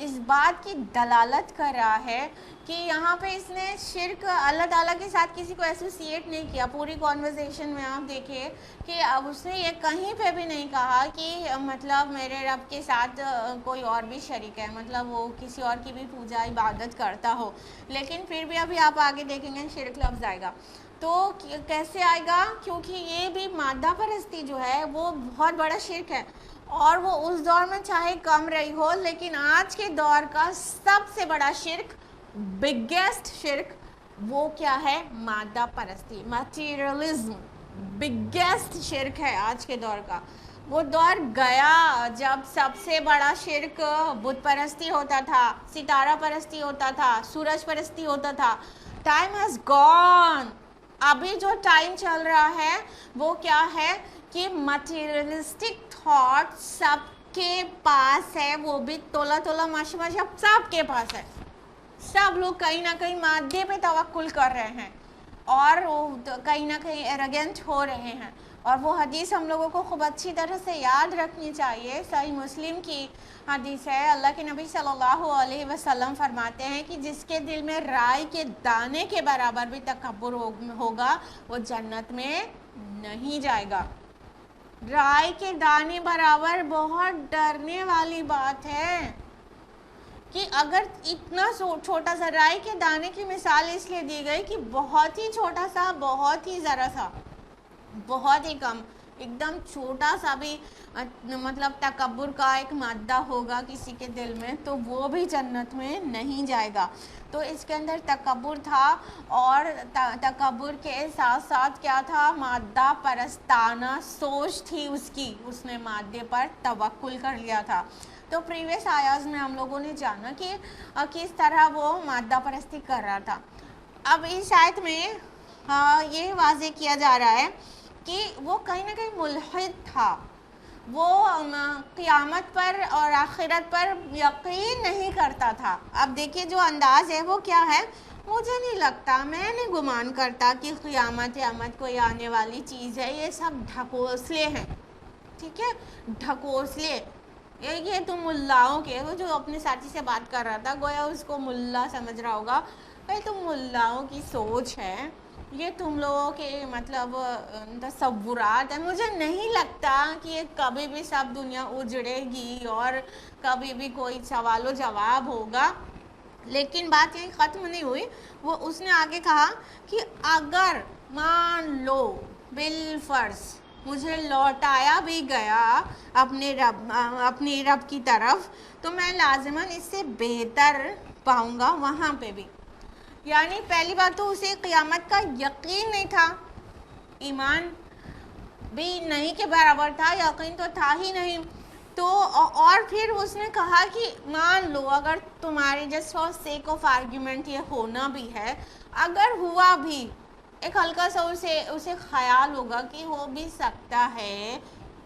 S1: اس بات کی دلالت کر رہا ہے کہ یہاں پہ اس نے شرک اللہ تعالیٰ کے ساتھ کسی کو ایسوسیٹ نہیں کیا۔ پوری کانورزیشن میں آپ دیکھیں کہ اب اس نے یہ کہیں پہ بھی نہیں کہا کہ مطلب میرے رب کے ساتھ کوئی اور بھی شریک ہے، مطلب وہ کسی اور کی بھی پوجا عبادت کرتا ہو، لیکن پھر بھی ابھی آپ آگے دیکھیں گے شرک لفظ آئے گا تو کیسے آئے گا، کیونکہ یہ بھی مادہ پرستی جو ہے وہ بہت بڑا شرک ہے، اور وہ اس دور میں چاہے کم رہی ہو، لیکن آج کے دور کا سب سے بڑا شرک، بگیسٹ شرک، وہ کیا ہے؟ مادہ پرستی، مٹیریلزم، بگیسٹ شرک ہے آج کے دور کا۔ وہ دور گیا جب سب سے بڑا شرک بت پرستی ہوتا تھا، ستارہ پرستی ہوتا تھا، سورج پرستی ہوتا تھا۔ Time has gone. ابھی جو ٹائم چل رہا ہے وہ کیا ہے کہ مٹیریلسٹک تھاٹ سب کے پاس ہے، وہ بھی تولا تولا ماشا ماشا سب کے پاس ہے۔ سب لوگ کہیں نہ کہیں مادے پہ توکل کر رہے ہیں اور کہیں نہ کہیں ایروگنٹ ہو رہے ہیں، اور وہ حدیث ہم لوگوں کو خوب اچھی طرح سے یاد رکھنی چاہیے۔ صحیح مسلم کی حدیث ہے، اللہ کے نبی صلی اللہ علیہ وسلم فرماتے ہیں کہ جس کے دل میں رائی کے دانے کے برابر بھی تکبر ہوگا وہ جنت میں نہیں جائے گا۔ رائی کے دانے برابر بہت ڈرنے والی بات ہے کہ اگر اتنا چھوٹا سا، رائی کے دانے کی مثال اس لیے دی گئی کہ بہت ہی چھوٹا سا، بہت ہی ذرا سا، بہت ہی کم، ایک دم چھوٹا سا بھی مطلب تکبر کا ایک مادہ ہوگا کسی کے دل میں تو وہ بھی جنت میں نہیں جائے گا. تو اس کے اندر تکبر تھا اور تکبر کے ساتھ ساتھ کیا تھا؟ مادہ پرستانہ سوچ تھی اس کی، اس نے مادے پر توکل کر لیا تھا. تو پریویس آیاز میں ہم لوگوں نے جانا کہ کس طرح وہ مادہ پرستی کر رہا تھا. اب اس آیت میں یہ واضح کیا جا رہا ہے کہ وہ کہیں نہ کہیں ملحد تھا، وہ قیامت پر اور آخرت پر یقین نہیں کرتا تھا. اب دیکھیے جو انداز ہے وہ کیا ہے، مجھے نہیں لگتا، میں نہیں گمان کرتا کہ قیامت کوئی آنے والی چیز ہے، یہ سب ڈھکوسلے ہیں. ٹھیک ہے، ڈھکوسلے. یہ تم ملاؤں کے، وہ جو اپنے ساتھی سے بات کر رہا تھا گویا اس کو ملا سمجھ رہا ہوگا، تم ملاؤں کی سوچ ہے، یہ تم لوگوں کے مطلب تصورات ہیں. مجھے نہیں لگتا کہ یہ کبھی بھی سب دنیا اجڑے گی اور کبھی بھی کوئی سوال و جواب ہوگا. لیکن بات یہی ختم نہیں ہوئی، وہ اس نے آگے کہا کہ اگر مان لو بالفرض مجھے لوٹایا بھی گیا اپنے رب کی طرف تو میں لازماً اس سے بہتر پاؤں گا وہاں پہ بھی. یعنی پہلی بات تو اسے قیامت کا یقین نہیں تھا، ایمان بھی نہیں کے برابر تھا، یقین تو تھا ہی نہیں. تو اور پھر اس نے کہا کہ مان لو اگر تمہاری just for sake of argument یہ ہونا بھی ہے، اگر ہوا بھی، ایک ہلکا سا اسے خیال ہوگا کہ ہو بھی سکتا ہے،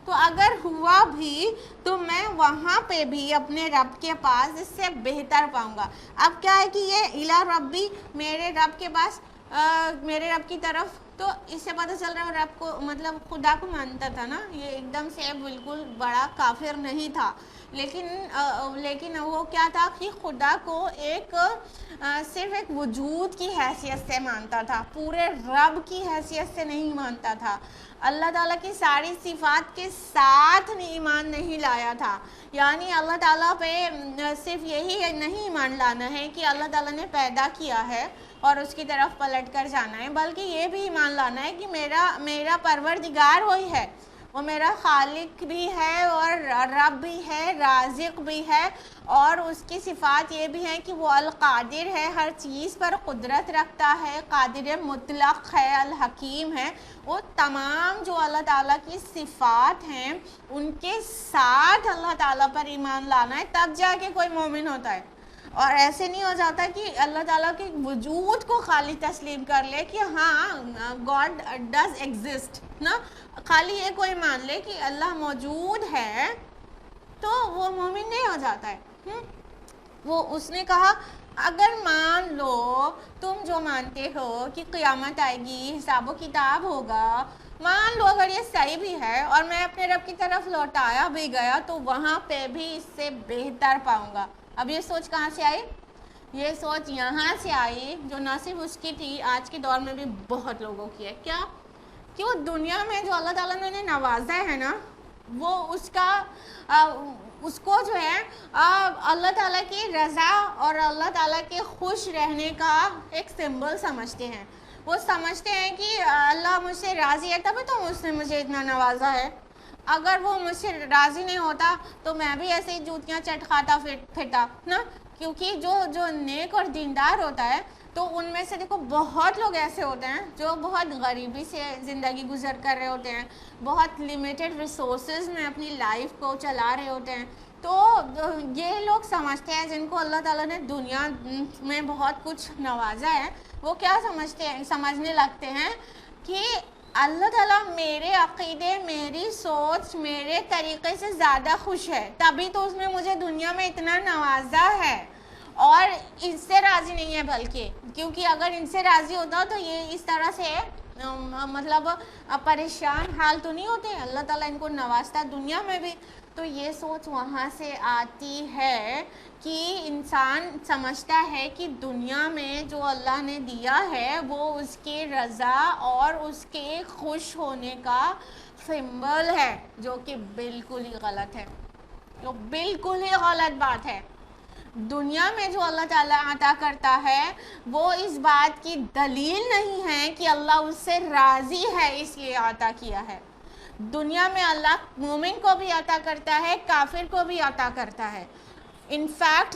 S1: تو اگر ہوا بھی تو میں وہاں پہ بھی اپنے رب کے پاس اس سے بہتر پاؤں گا. اب کیا ہے کہ یہ الا ربی، میرے رب کے پاس، میرے رب کی طرف، تو اس سے پتہ چل رہا ہے رب کو مطلب خدا کو مانتا تھا نا، یہ ایک دم سے بالکل بڑا کافر نہیں تھا. لیکن وہ کیا تھا کہ خدا کو صرف ایک وجود کی حیثیت سے مانتا تھا، پورے رب کی حیثیت سے نہیں مانتا تھا. اللہ تعالیٰ کی ساری صفات کے ساتھ ایمان نہیں لایا تھا. یعنی اللہ تعالیٰ پہ صرف یہی نہیں ایمان لانا ہے کہ اللہ تعالیٰ نے پیدا کیا ہے اور اس کی طرف پلٹ کر جانا ہے، بلکہ یہ بھی ایمان لانا ہے کہ میرا پروردگار وہی ہے، وہ میرا خالق بھی ہے اور رب بھی ہے، رازق بھی ہے، اور اس کی صفات یہ بھی ہیں کہ وہ القادر ہے، ہر چیز پر قدرت رکھتا ہے، قادر مطلق ہے، الحکیم ہے. وہ تمام جو اللہ تعالیٰ کی صفات ہیں ان کے ساتھ اللہ تعالیٰ پر ایمان لانا ہے، تب جا کے کوئی مومن ہوتا ہے. اور ایسے نہیں ہو جاتا کہ اللہ تعالیٰ کے وجود کو خالی تسلیم کر لے کہ ہاں گاڈ ڈز ایگزسٹ نا، خالی یہ کوئی مان لے کہ اللہ موجود ہے تو وہ مومن نہیں ہو جاتا ہے. وہ اس نے کہا اگر مان لو تم جو مانتے ہو کہ قیامت آئے گی، حساب و کتاب ہوگا، مان لو اگر یہ صحیح بھی ہے اور میں اپنے رب کی طرف لوٹایا بھی گیا تو وہاں پہ بھی اس سے بہتر پاؤں گا. اب یہ سوچ کہاں سے آئی؟ یہ سوچ یہاں سے آئی جو نہ صرف اس کی تھی، آج کے دور میں بھی بہت لوگوں کی ہے. کیا کہ وہ دنیا میں جو اللہ تعالیٰ نے نوازا ہے نا، وہ اس کو جو ہے اللہ تعالیٰ کی رضا اور اللہ تعالیٰ کے خوش رہنے کا ایک سمبل سمجھتے ہیں. وہ سمجھتے ہیں کہ اللہ مجھ سے راضی ہے تبھی تو اس نے مجھے اتنا نوازا ہے، اگر وہ مجھ سے راضی نہیں ہوتا تو میں بھی ایسے ہی جوتیاں چٹ کھاتا پھرتا نا. کیونکہ جو نیک اور دیندار ہوتا ہے تو ان میں سے دیکھو بہت لوگ ایسے ہوتے ہیں جو بہت غریبی سے زندگی گزر کر رہے ہوتے ہیں، بہت لیمیٹڈ ریسورسز میں اپنی لائف کو چلا رہے ہوتے ہیں. تو یہ لوگ سمجھتے ہیں جن کو اللہ تعالیٰ نے دنیا میں بہت کچھ نوازا ہے، وہ کیا سمجھنے لگتے ہیں کہ اللہ تعالیٰ میرے عقیدے، میری سوچ، میرے طریقے سے زیادہ خوش ہے، تبھی تو اس نے مجھے دنیا میں اتنا نوازا ہے اور اس سے راضی نہیں ہے. بلکہ کیونکہ اگر ان سے راضی ہوتا تو یہ اس طرح سے مطلب پریشان حال تو نہیں ہوتے، اللہ تعالیٰ ان کو نوازتا دنیا میں بھی. تو یہ سوچ وہاں سے آتی ہے کہ انسان سمجھتا ہے کہ دنیا میں جو اللہ نے دیا ہے وہ اس کے رضا اور اس کے خوش ہونے کا سمبل ہے، جو کہ بالکل ہی غلط ہے، جو بالکل ہی غلط بات ہے. دنیا میں جو اللہ تعالیٰ عطا کرتا ہے وہ اس بات کی دلیل نہیں ہے کہ اللہ اس سے راضی ہے اس لیے عطا کیا ہے. دنیا میں اللہ مومن کو بھی عطا کرتا ہے، کافر کو بھی عطا کرتا ہے. انفیکٹ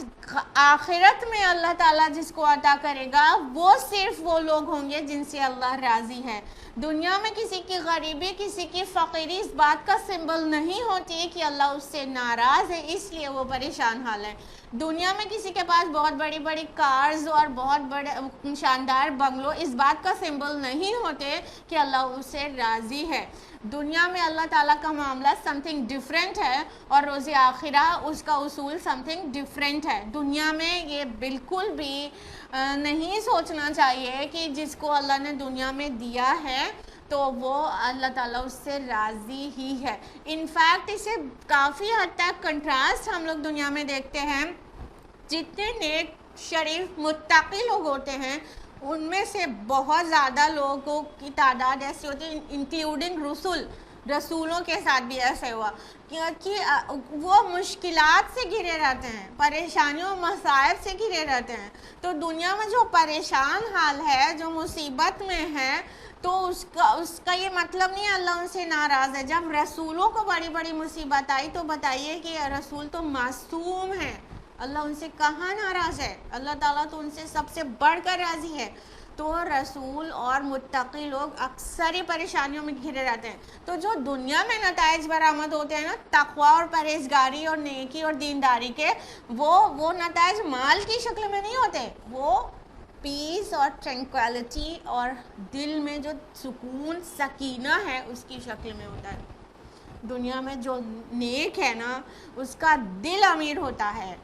S1: آخرت میں اللہ تعالیٰ جس کو عطا کرے گا وہ صرف وہ لوگ ہوں گے جن سے اللہ راضی ہے. دنیا میں کسی کی غریبی، کسی کی فقیری اس بات کا سمبل نہیں ہوتی کہ اللہ اس سے ناراض ہے، اس لیے وہ پریشان حال ہے. دنیا میں کسی کے پاس بہت بڑی بڑی کارز اور بہت بڑے شاندار بنگلو اس بات کا سمبل نہیں ہوتے کہ اللہ اس سے راضی ہے. دنیا میں اللہ تعالیٰ کا معاملہ سم تھنگ ڈفرینٹ ہے اور روز آخرہ اس کا اصول سم تھنگ ڈفرینٹ ہے. دنیا میں یہ بالکل بھی نہیں سوچنا چاہیے کہ جس کو اللہ نے دنیا میں دیا ہے تو وہ اللہ تعالیٰ اس سے راضی ہی ہے. انفیکٹ اسے کافی حد تک کنٹراسٹ ہم لوگ دنیا میں دیکھتے ہیں. جتنے نیک، شریف، متقی لوگ ہوتے ہیں ان میں سے بہت زیادہ لوگوں کی تعداد ایسی ہوتی ہے، انکلوڈنگ رسولوں کے ساتھ بھی ایسے ہوا کہ وہ مشکلات سے گھرے رہتے ہیں، پریشانیوں مسائب سے گھرے رہتے ہیں. تو دنیا میں جو پریشان حال ہے، جو مصیبت میں ہے، تو اس کا یہ مطلب نہیں اللہ ان سے ناراض ہے. جب رسولوں کو بڑی بڑی مصیبت آئی تو بتائیے کہ رسول تو معصوم ہیں، اللہ ان سے کہاں ناراض ہے؟ اللہ تعالیٰ تو ان سے سب سے بڑھ کر راضی ہے. تو رسول اور متقی لوگ اکثر ہی پریشانیوں میں گھرے رہتے ہیں. تو جو دنیا میں نتائج برآمد ہوتے ہیں نا تقوی اور پرہیزگاری اور نیکی اور دینداری کے، وہ نتائج مال کی شکل میں نہیں ہوتے، وہ پیس اور ٹرینکویلٹی اور دل میں جو سکون سکینہ ہے اس کی شکل میں ہوتا ہے. دنیا میں جو نیک ہے نا اس کا دل امیر ہوتا ہے،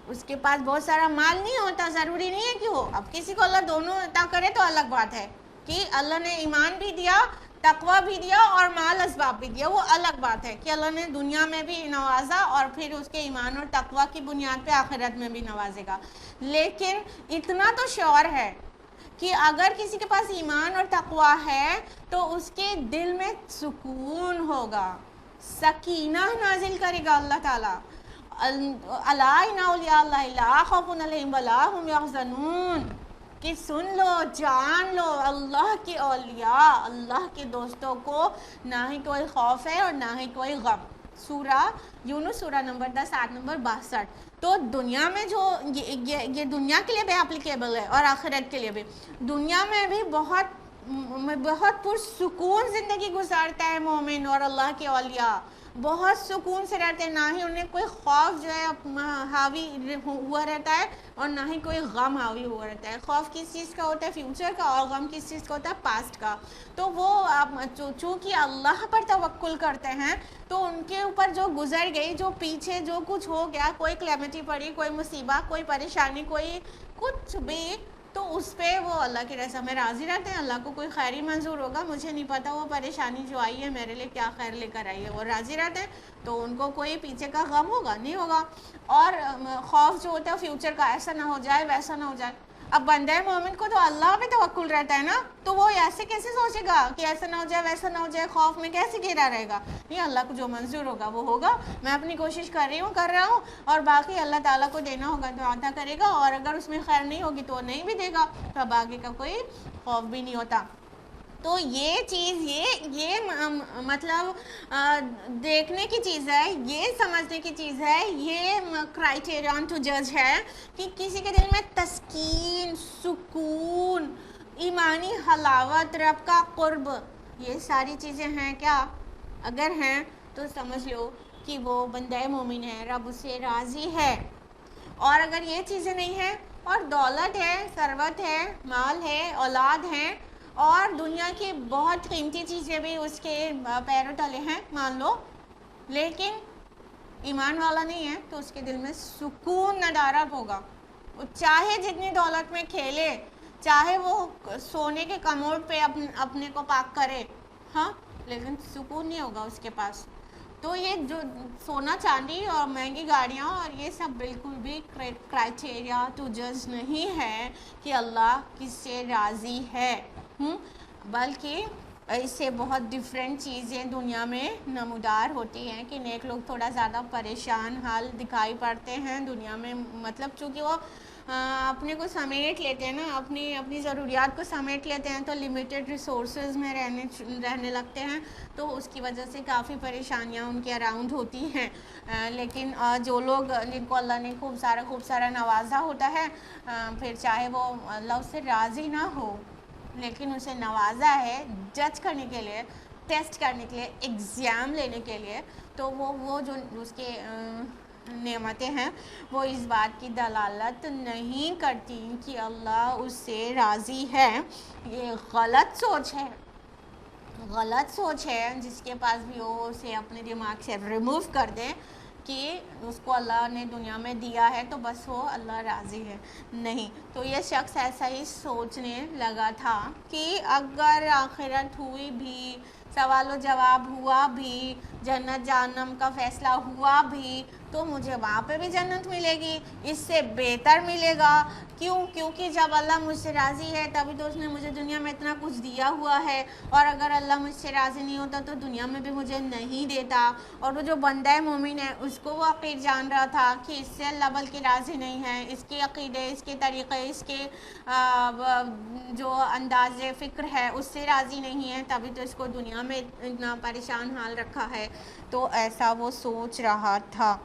S1: اس کے پاس بہت سارا مال نہیں ہوتا، ضروری نہیں ہے کہ ہو. اب کسی کو اللہ دونوں عطا کرے تو الگ بات ہے کہ اللہ نے ایمان بھی دیا، تقوی بھی دیا اور مال اسباب بھی دیا، وہ الگ بات ہے کہ اللہ نے دنیا میں بھی نوازا اور پھر اس کے ایمان اور تقوی کی بنیاد پہ آخرت میں بھی نوازے گا. لیکن اتنا تو شور ہے کہ اگر کسی کے پاس ایمان اور تقوی ہے تو اس کے دل میں سکون ہوگا، سکینہ نازل کرے گا اللہ تعالیٰ. الا ان اولیاء اللہ لا خوف علیہم ولا هم یحزنون، کہ سن لو، جان لو، اللہ کے اولیاء، اللہ کے دوستوں کو نہ ہی کوئی خوف ہے اور نہ ہی کوئی غم. سورہ یونس سورہ نمبر 10 آیت نمبر 62. تو دنیا میں جو یہ دنیا کے لیے بھی اپلیکیبل ہے اور آخرت کے لیے بھی. دنیا میں بھی بہت پرسکون زندگی گزارتا ہے مومن اور اللہ کے اولیاء، بہت سکون سے رہتے ہیں، نہ ہی انہیں کوئی خوف جو ہے حاوی ہوا رہتا ہے اور نہ ہی کوئی غم حاوی ہوا رہتا ہے. خوف کس چیز کا ہوتا ہے؟ فیوچر کا، اور غم کس چیز کا ہوتا ہے؟ پاسٹ کا. تو وہ چونکہ اللہ پر توکل کرتے ہیں تو ان کے اوپر جو گزر گئی، جو پیچھے جو کچھ ہو گیا، کوئی کلیمٹی پڑی، کوئی مصیبت، کوئی پریشانی، کوئی کچھ بھی، تو اس پہ وہ اللہ کی رضا میں راضی رہتے ہیں. اللہ کو کوئی خیر ہی منظور ہوگا، مجھے نہیں پتا وہ پریشانی جو آئی ہے میرے لیے کیا خیر لے کر آئی ہے، وہ راضی رہتے ہیں. تو ان کو کوئی پیچھے کا غم ہوگا نہیں ہوگا. اور خوف جو ہوتا ہے فیوچر کا، ایسا نہ ہو جائے ویسا نہ ہو جائے. اب بندہ مومن کو تو اللہ پہ توکل رہتا ہے نا، تو وہ ایسے کیسے سوچے گا کہ ایسا نہ ہو جائے ویسا نہ ہو جائے، خوف میں کیسے گھرا رہے گا؟ نہیں، اللہ کو جو منظور ہوگا وہ ہوگا. میں اپنی کوشش کر رہا ہوں اور باقی اللہ تعالیٰ کو دینا ہوگا تو عطا کرے گا، اور اگر اس میں خیر نہیں ہوگی تو وہ نہیں بھی دے گا، تو اب آگے کا کوئی خوف بھی نہیں ہوتا. تو یہ چیز یہ مطلب دیکھنے کی چیز ہے، یہ سمجھنے کی چیز ہے، یہ کرائٹیرین ٹو جج ہے کہ کسی کے دل میں تسکین، سکون، ایمانی حلاوت، رب کا قرب، یہ ساری چیزیں ہیں کیا؟ اگر ہیں تو سمجھ لو کہ وہ بندہ مومن ہے، رب اس سے راضی ہے. اور اگر یہ چیزیں نہیں ہیں اور دولت ہے، ثروت ہے، مال ہے، اولاد ہے اور دنیا کی بہت قیمتی چیزیں بھی اس کے پیروں تلے ہیں مان لو، لیکن ایمان والا نہیں ہے، تو اس کے دل میں سکون ندارت ہوگا. وہ چاہے جتنی دولت میں کھیلے، چاہے وہ سونے کے کموڈ پہ اپنے کو پاک کرے، ہاں، لیکن سکون نہیں ہوگا اس کے پاس. تو یہ جو سونا چاندی اور مہنگی گاڑیاں اور یہ سب بالکل بھی کرائٹیریا ٹو جج نہیں ہے کہ اللہ کس سے راضی ہے، بلکہ اس سے بہت ڈفرینٹ چیزیں دنیا میں نمودار ہوتی ہیں کہ نیک لوگ تھوڑا زیادہ پریشان حال دکھائی پڑتے ہیں دنیا میں. مطلب چونکہ وہ اپنے کو سمیٹ لیتے ہیں نا، اپنی ضروریات کو سمیٹ لیتے ہیں تو لمیٹڈ ریسورسز میں رہنے لگتے ہیں، تو اس کی وجہ سے کافی پریشانیاں ان کے اراؤنڈ ہوتی ہیں۔ لیکن جو لوگ جن کو اللہ نے خوب سارا نوازا ہوتا ہے، پھر چاہے وہ اللہ اس سے راضی نہ ہو لیکن اسے نوازا ہے جج کرنے کے لیے، ٹیسٹ کرنے کے لیے، ایگزام لینے کے لیے، تو وہ جو اس کے نعمتیں ہیں وہ اس بات کی دلالت نہیں کرتی کہ اللہ اس سے راضی ہے۔ یہ غلط سوچ ہے، جس کے پاس بھی ہو اسے اپنے دماغ سے ریموو کر دیں کہ اس کو اللہ نے دنیا میں دیا ہے تو بس وہ اللہ راضی ہے، نہیں۔ تو یہ شخص ایسا ہی سوچنے لگا تھا کہ اگر آخرت ہوئی بھی، سوال و جواب ہوا بھی، جنت جہنم کا فیصلہ ہوا بھی، تو مجھے وہاں پہ بھی جنت ملے گی، اس سے بہتر ملے گا۔ کیونکہ جب اللہ مجھ سے راضی ہے تبھی تو اس نے مجھے دنیا میں اتنا کچھ دیا ہوا ہے، اور اگر اللہ مجھ سے راضی نہیں ہوتا تو دنیا میں بھی مجھے نہیں دیتا۔ اور وہ جو بندہ مومن ہے اس کو وہ عقید جان رہا تھا کہ اس سے اللہ بلکہ راضی نہیں ہے، اس کے عقیدے، اس کے طریقے، اس کے جو انداز فکر ہے اس سے راضی نہیں ہے، تبھی تو اس کو دنیا میں اتنا پریشان حال رکھا ہے۔ تو ایسا وہ سوچ رہا تھا۔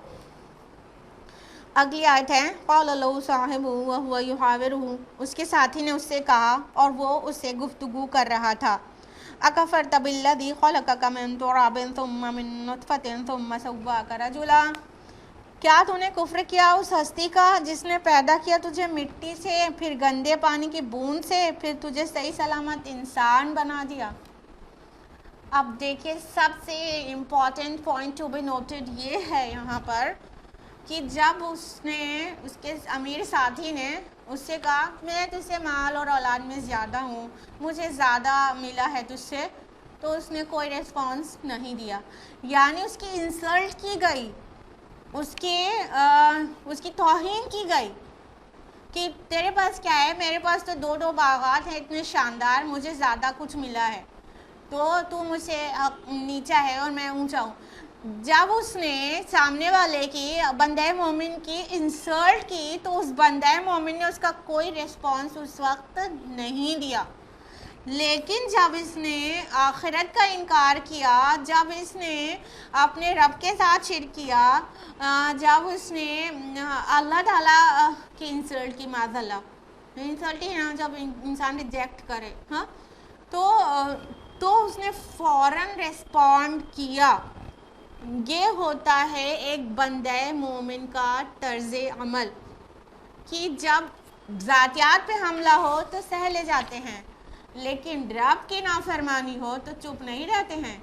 S1: اگلی آیت ہے قال له صاحبه وهو يحاوره، اس کے ساتھی نے اس سے کہا اور وہ اس سے گفتگو کر رہا تھا، اکفرت بالذی خلقک من تراب ثم من نطفة ثم سواک رجلا، کیا تو نے کفر کیا اس ہستی کا جس نے پیدا کیا تجھے مٹی سے، پھر گندے پانی کی بوند سے، پھر تجھے صحیح سلامت انسان بنا دیا۔ اب دیکھیں سب سے important point to be noted یہ ہے یہاں پر کہ جب اس کے امیر ساتھی نے اس سے کہا میں تجھ سے مال اور اولاد میں زیادہ ہوں، مجھے زیادہ ملا ہے تجھ سے، تو اس نے کوئی ریسپانس نہیں دیا، یعنی اس کی انسلٹ کی گئی، اس کی توہین کی گئی کہ تیرے پاس کیا ہے، میرے پاس تو دو باغات ہیں اتنے شاندار، مجھے زیادہ کچھ ملا ہے، تو مجھ سے نیچا ہے اور میں اونچا ہوں۔ جب اس نے سامنے والے کی، بندہ مومن کی انسلٹ کی، تو اس بندہ مومن نے اس کا کوئی ریسپانس اس وقت نہیں دیا۔ لیکن جب اس نے آخرت کا انکار کیا، جب اس نے اپنے رب کے ساتھ شرک کیا، جب اس نے اللہ تعالیٰ کی انسلٹ کی، معاذ اللہ انسلٹ ہی نا جب انسان ریجیکٹ کرے، ہاں، تو اس نے فوراً ریسپونڈ کیا۔ یہ ہوتا ہے ایک بندہ مومن کا طرز عمل کہ جب ذاتیات پہ حملہ ہو تو سہ لے جاتے ہیں، لیکن رب کی نافرمانی ہو تو چپ نہیں رہتے ہیں،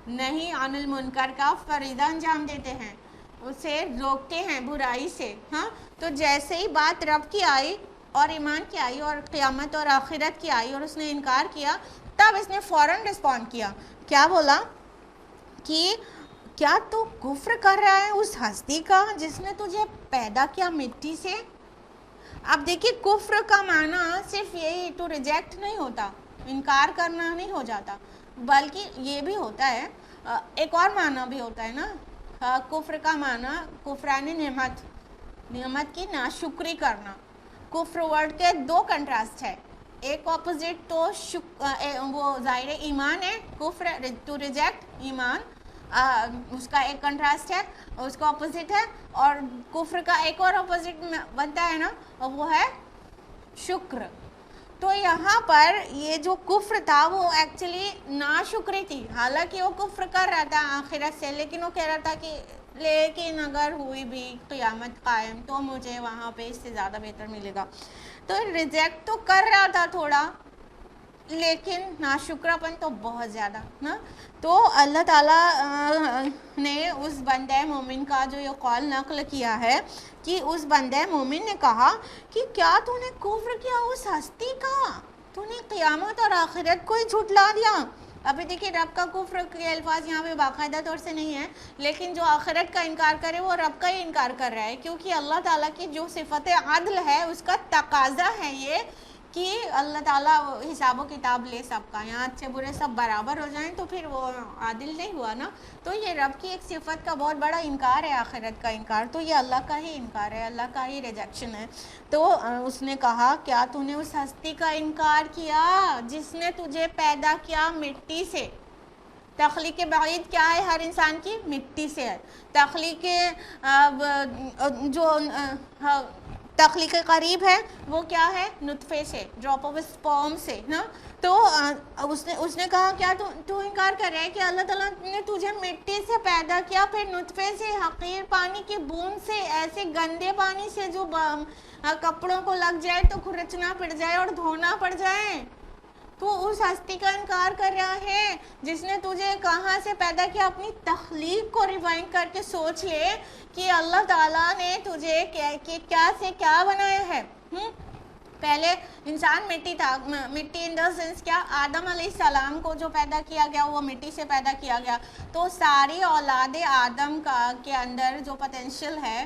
S1: نہیں عن المنکر کا فریضہ انجام دیتے ہیں، اسے روکتے ہیں برائی سے، ہاں۔ تو جیسے ہی بات رب کی آئی اور ایمان کی آئی اور قیامت اور آخرت کی آئی اور اس نے انکار کیا، تب اس نے فوراً رسپونڈ کیا، کیا بولا کہ کیا تو کفر کر رہا ہے اس ہستی کا جس نے تجھے پیدا کیا مٹی سے۔ اب دیکھیے کفر کا معنی صرف یہی ٹو ریجیکٹ نہیں ہوتا، انکار کرنا نہیں ہو جاتا، بلکہ یہ بھی ہوتا ہے، ایک اور معنی بھی ہوتا ہے نا، کفر کا معنی کفران نعمت کی ناشکری کرنا۔ کفر ورڈ کے دو کنٹراسٹ ہے، ایک اپوزٹ تو وہ ظاہر ایمان ہے، کفر ٹو ریجیکٹ ایمان، اس کا ایک کنٹراسٹ ہے، اس کا اپوزٹ ہے، اور کفر کا ایک اور اپوزٹ بنتا ہے نا، وہ ہے شکر۔ تو یہاں پر یہ جو کفر تھا وہ ایکچولی ناشکری تھی، حالانکہ وہ کفر کر رہا تھا آخرت سے، لیکن وہ کہہ رہا تھا کہ لیکن اگر ہوئی بھی قیامت قائم تو مجھے وہاں پہ اس سے زیادہ بہتر ملے گا، تو ریجیکٹ تو کر رہا تھا تھوڑا، لیکن ناشکراپن تو بہت زیادہ نا۔ تو اللہ تعالیٰ نے اس بندہ مومن کا جو یہ قول نقل کیا ہے کہ اس بندہ مومن نے کہا کہ کیا تو نے کفر کیا اس ہستی کا، تو نے قیامت اور آخرت کو ہی جھٹلا دیا۔ ابھی دیکھیے رب کا کفر کے الفاظ یہاں پہ باقاعدہ طور سے نہیں ہے، لیکن جو آخرت کا انکار کرے وہ رب کا ہی انکار کر رہا ہے، کیونکہ اللہ تعالیٰ کی جو صفت عدل ہے اس کا تقاضا ہے یہ کہ اللہ تعالیٰ حساب و کتاب لے سب کا، یہاں اچھے برے سب برابر ہو جائیں تو پھر وہ عادل نہیں ہوا نا. تو یہ رب کی ایک صفت کا بہت بڑا انکار ہے، آخرت کا انکار. تو یہ اللہ کا ہی انکار ہے، اللہ کا ہی ریجیکشن ہے. تو اس نے کہا کیا تو نے اس ہستی کا انکار کیا جس نے تجھے پیدا کیا مٹی سے؟ تخلیق بعید کیا ہے ہر انسان کی؟ مٹی سے ہے. تخلیق جو تخلیق قریب ہے وہ کیا ہے؟ نطفے سے، ڈراپ آف اسپرم سے نا. تو اس نے کہا کیا تو انکار کر رہا ہے کہ اللہ تعالیٰ نے تجھے مٹی سے پیدا کیا، پھر نطفے سے، حقیر پانی کی بوند سے، ایسے گندے پانی سے جو کپڑوں کو لگ جائے تو کھرچنا پڑ جائے اور دھونا پڑ جائے. تو اس ہستی کا انکار کر رہا ہے جس نے تجھے کہاں سے پیدا کیا. اپنی تخلیق کو ریوائنڈ کر کے سوچ لے کہ اللہ تعالیٰ نے تجھے کیا سے کیا بنایا ہے. پہلے انسان مٹی تھا. مٹی ان دا سینس کیا؟ آدم علیہ السلام کو جو پیدا کیا گیا وہ مٹی سے پیدا کیا گیا. تو ساری اولاد آدم کے اندر جو پوٹینشیل ہے،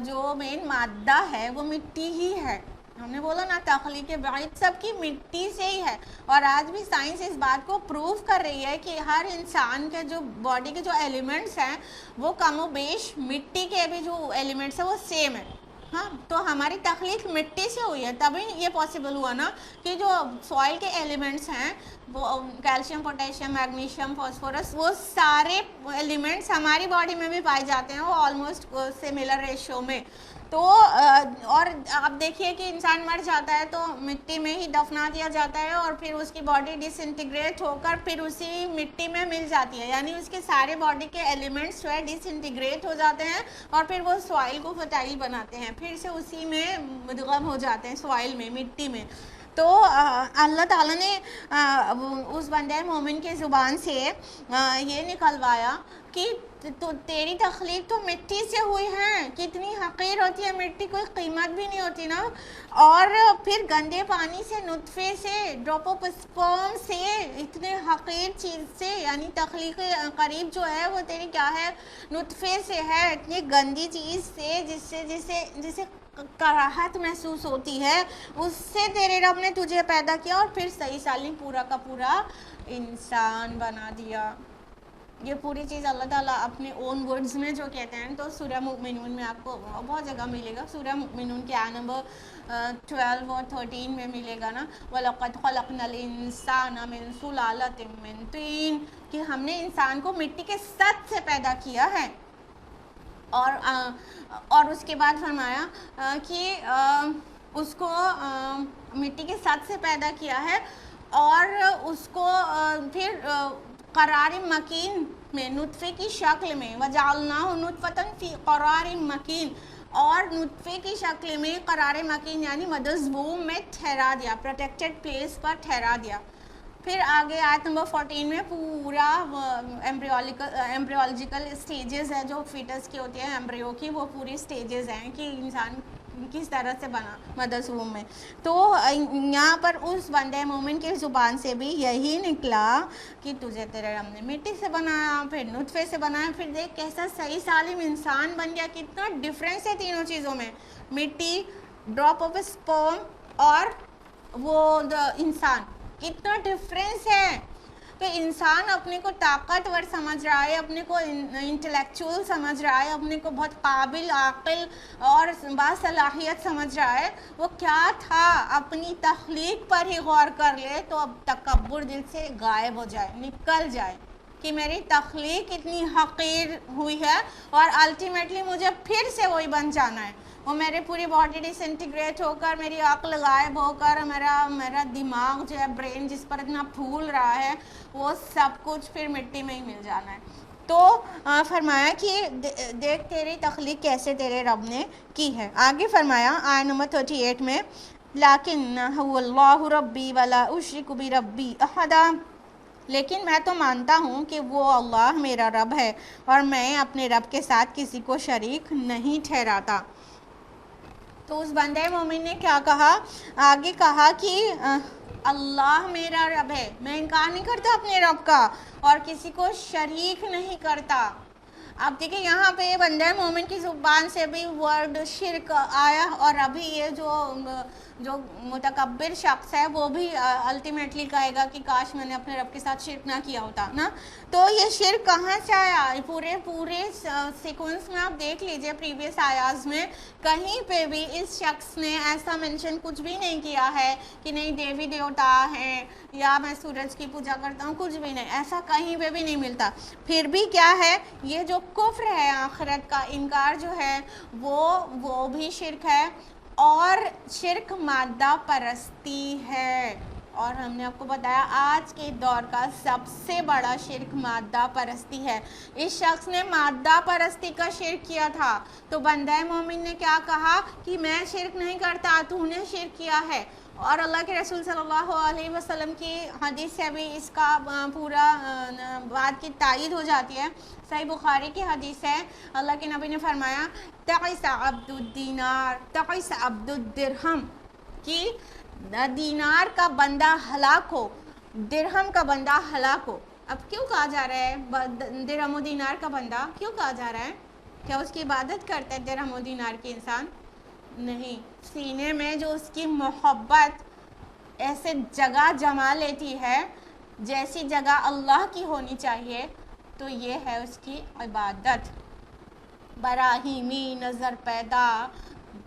S1: جو مین مادہ ہے وہ مٹی ہی ہے. ہم نے بولا نا تخلیق بعید سب کی مٹی سے ہی ہے. اور آج بھی سائنس اس بات کو پروو کر رہی ہے کہ ہر انسان کے جو باڈی کے جو ایلیمنٹس ہیں وہ کم و بیش مٹی کے بھی جو ایلیمنٹس ہیں وہ سیم ہے. ہاں، تو ہماری تخلیق مٹی سے ہوئی ہے، تبھی یہ پاسبل ہوا نا کہ جو سوائل کے ایلیمنٹس ہیں وہ کیلشیم، پوٹیشیم، میگنیشیم، فاسفورس، وہ سارے ایلیمنٹس ہماری باڈی میں بھی پائے جاتے ہیں، وہ آلموسٹ سملر ریشو میں. تو اور آپ دیکھیے کہ انسان مر جاتا ہے تو مٹی میں ہی دفنا دیا جاتا ہے اور پھر اس کی باڈی ڈس انٹیگریٹ ہو کر پھر اسی مٹی میں مل جاتی ہے. یعنی اس کے سارے باڈی کے ایلیمنٹس جو ہے ڈس انٹیگریٹ ہو جاتے ہیں اور پھر وہ سوائل کو فرٹائل بناتے ہیں، پھر سے اسی میں مدغم ہو جاتے ہیں، سوائل میں، مٹی میں. تو اللہ تعالیٰ نے اس بندہ مومن کی زبان سے یہ نکلوایا کہ تو تیری تخلیق تو مٹی سے ہوئی ہے. کتنی حقیر ہوتی ہے مٹی، کوئی قیمت بھی نہیں ہوتی نا. اور پھر گندے پانی سے، نطفے سے، ڈراپ آف اسپرم سے، اتنے حقیر چیز سے، یعنی تخلیق قریب جو ہے وہ تیری کیا ہے؟ نطفے سے ہے. اتنی گندی چیز سے جسے کراہت محسوس ہوتی ہے، اس سے تیرے رب نے تجھے پیدا کیا اور پھر صحیح سالم پورا کا پورا انسان بنا دیا. یہ پوری چیز اللہ تعالیٰ اپنے اون ورڈز میں جو کہتے ہیں. تو سورہ مؤمنون میں آپ کو بہت جگہ ملے گا. سورہ مؤمنون کے آیت نمبر 12 اور 13 میں ملے گا نا، وَلَقَدْ خَلَقْنَا الْإِنسَانَ مِنْ سُلَالَةٍ مِنْ طِينٍ، کہ ہم نے انسان کو مٹی کے سط سے پیدا کیا ہے. اور اس کے بعد فرمایا کہ اس کو مٹی کے سط سے پیدا کیا ہے اور اس کو پھر قرار مکین میں، نطفے کی شکل میں، وَجَعَلْنَاهُ نُطْفَةً فِي قَرَارٍ مَكِينٍ، اور نطفے کی شکل میں قرار مکین یعنی مدرز ووم میں ٹھہرا دیا، پروٹیکٹڈ پلیس پر ٹھہرا دیا. پھر آگے آیت نمبر 14 میں پورا ایمبریولوجیکل اسٹیجز ہے جو فیٹس کی ہوتی ہے، ایمبریو کی، وہ پوری اسٹیجز ہیں کہ انسان کس طرح سے بنا مدرز ووم میں. تو یہاں پر اس بندے مومن کی زبان سے بھی یہی نکلا کہ تجھے تیرے رب نے مٹی سے بنایا، پھر نطفے سے بنایا. پھر دیکھ کیسا صحیح سالم انسان بن گیا. کتنا ڈفرینس ہے تینوں چیزوں میں، مٹی، ڈراپ آف اسپرم اور وہ انسان، کتنا ڈفرینس ہے. تو انسان اپنے کو طاقتور سمجھ رہا ہے، اپنے کو انٹلیکچوئل سمجھ رہا ہے، اپنے کو بہت قابل، عاقل اور باصلاحیت سمجھ رہا ہے. وہ کیا تھا؟ اپنی تخلیق پر ہی غور کر لے تو اب تکبر دل سے غائب ہو جائے، نکل جائے کہ میری تخلیق اتنی حقیر ہوئی ہے اور الٹیمیٹلی مجھے پھر سے وہی بن جانا ہے. وہ میرے پوری باڈی ڈس انٹیگریٹ ہو کر، میری عقل غائب ہو کر، میرا دماغ جو ہے، برین جس پر اتنا پھول رہا ہے، وہ سب کچھ پھر مٹی میں ہی مل جانا ہے. تو فرمایا کہ دیکھ تیری تخلیق کیسے تیرے رب نے کی ہے. آگے فرمایا آیت نمبر 38 میں، لیکن هو اللہ ربی ولا اشرک بربی احدا، لیکن میں تو مانتا ہوں کہ وہ اللہ میرا رب ہے اور میں اپنے رب کے ساتھ کسی کو شریک نہیں ٹھہراتا. تو اس بندے مومن نے کیا کہا؟ آگے کہا کہ اللہ میرا رب ہے، میں انکار نہیں کرتا اپنے رب کا اور کسی کو شریک نہیں کرتا. اب دیکھیں یہاں پہ بندہ مومن کی زبان سے بھی ورڈ شرک آیا اور ابھی یہ جو جو متکبر شخص ہے وہ بھی الٹیمیٹلی کہے گا کہ کاش میں نے اپنے رب کے ساتھ شرک نہ کیا ہوتا نا. تو یہ شرک کہاں سے آیا؟ پورے سیکوینس میں آپ دیکھ لیجئے پریویس آیاز میں کہیں پہ بھی اس شخص نے ایسا منشن کچھ بھی نہیں کیا ہے کہ نہیں دیوی دیوتا ہیں یا میں سورج کی پوجا کرتا ہوں، کچھ بھی نہیں، ایسا کہیں پہ بھی نہیں ملتا. پھر بھی کیا ہے، یہ جو کفر ہے، آخرت کا انکار جو ہے وہ بھی شرک ہے، اور شرک مادہ پرستی ہے. اور ہم نے آپ کو بتایا آج کے دور کا سب سے بڑا شرک مادہ پرستی ہے. اس شخص نے مادہ پرستی کا شرک کیا تھا تو بندہ مومن نے کیا کہا کہ میں شرک نہیں کرتا، تو نے شرک کیا ہے. اور اللہ کے رسول صلی اللہ علیہ وسلم کی حدیث سے بھی اس کا پورا بات کی تائید ہو جاتی ہے. صحیح بخاری کی حدیث ہے، اللہ کے نبی نے فرمایا تعس عبد الدینار تعس عبد الدرہم، کہ دینار کا بندہ ہلاک ہو، درہم کا بندہ ہلاک ہو. اب کیوں کہا جا رہا ہے درہم و دینار کا بندہ؟ کیوں کہا جا رہا ہے؟ کیا اس کی عبادت کرتا ہے درہم و دینار کے انسان؟ نہیں. سینے میں جو اس کی محبت ایسے جگہ جما لیتی ہے جیسی جگہ اللہ کی ہونی چاہیے، تو یہ ہے اس کی عبادت. براہیمی نظر پیدا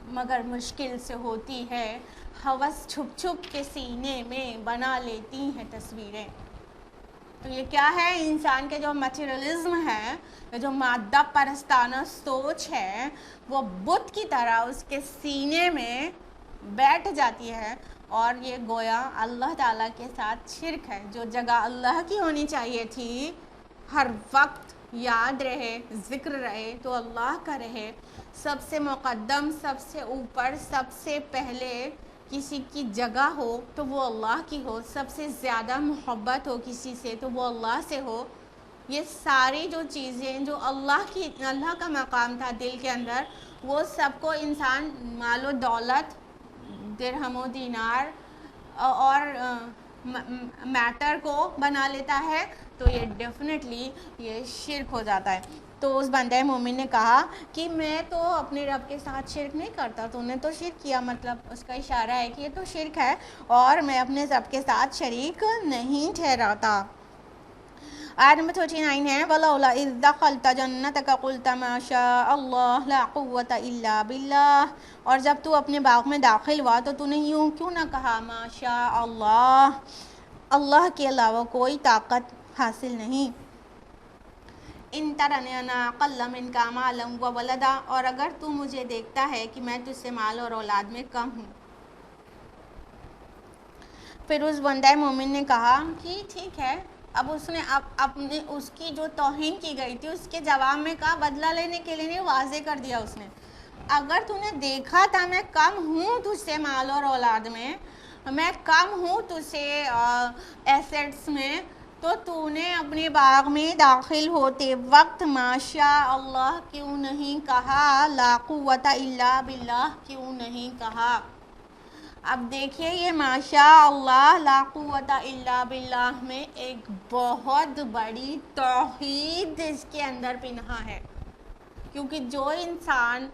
S1: مگر مشکل سے ہوتی ہے، ہوس چھپ چھپ کے سینے میں بنا لیتی ہیں تصویریں. تو یہ کیا ہے؟ انسان کے جو میٹیریلزم ہے، جو مادہ پرستانہ سوچ ہے، وہ بت کی طرح اس کے سینے میں بیٹھ جاتی ہے، اور یہ گویا اللہ تعالیٰ کے ساتھ شرک ہے. جو جگہ اللہ کی ہونی چاہیے تھی ہر وقت یاد رہے، ذکر رہے، تو اللہ کا رہے. سب سے مقدم، سب سے اوپر، سب سے پہلے کسی کی جگہ ہو تو وہ اللہ کی ہو. سب سے زیادہ محبت ہو کسی سے تو وہ اللہ سے ہو. یہ ساری جو چیزیں جو اللہ کا مقام تھا دل کے اندر، وہ سب کو انسان مال و دولت، درہم و دینار اور میٹر کو بنا لیتا ہے، تو یہ ڈیفینیٹلی یہ شرک ہو جاتا ہے. تو اس بندہ مومن نے کہا کہ میں تو اپنے رب کے ساتھ شرک نہیں کرتا، تو نے تو شرک کیا. مطلب اس کا اشارہ ہے کہ یہ تو شرک ہے اور میں اپنے رب کے ساتھ شریک نہیں ٹھہراتا. آیت نمبر 39 ہے وَلَوْلَا إِذْ دَخَلْتَ جَنَّتَكَ قُلْتَ مَا شَاءَ اللَّهُ لَا قُوَّةَ إِلَّا بِاللَّهِ. اور جب تو اپنے باغ میں داخل ہوا تو تو نے یوں کیوں نہ کہا ما شاء اللہ، اللہ کے علاوہ کوئی طاقت حاصل نہیں. ان ترنی انا اقل منک مالا وولدا، اور اگر تو مجھے دیکھتا ہے کہ میں تجھ سے مال اور اولاد میں کم ہوں. پھر اس بندہ مومن نے کہا کہ ٹھیک ہے. اب اس نے اپنے اس کی جو توہین کی گئی تھی اس کے جواب میں کہا، بدلہ لینے کے لیے نہیں، واضح کر دیا اس نے. اگر تو نے دیکھا تھا میں کم ہوں تجھ سے مال اور اولاد میں کم ہوں تجھ سے ایسیٹس میں، تو نے اپنے باغ میں داخل ہوتے وقت ماشاء اللہ کیوں نہیں کہا، لا قوت الا باللہ کیوں نہیں کہا. اب دیکھیے یہ ماشاء اللہ لا قوت الا باللہ میں ایک بہت بڑی توحید اس کے اندر پنہا ہے. کیونکہ جو انسان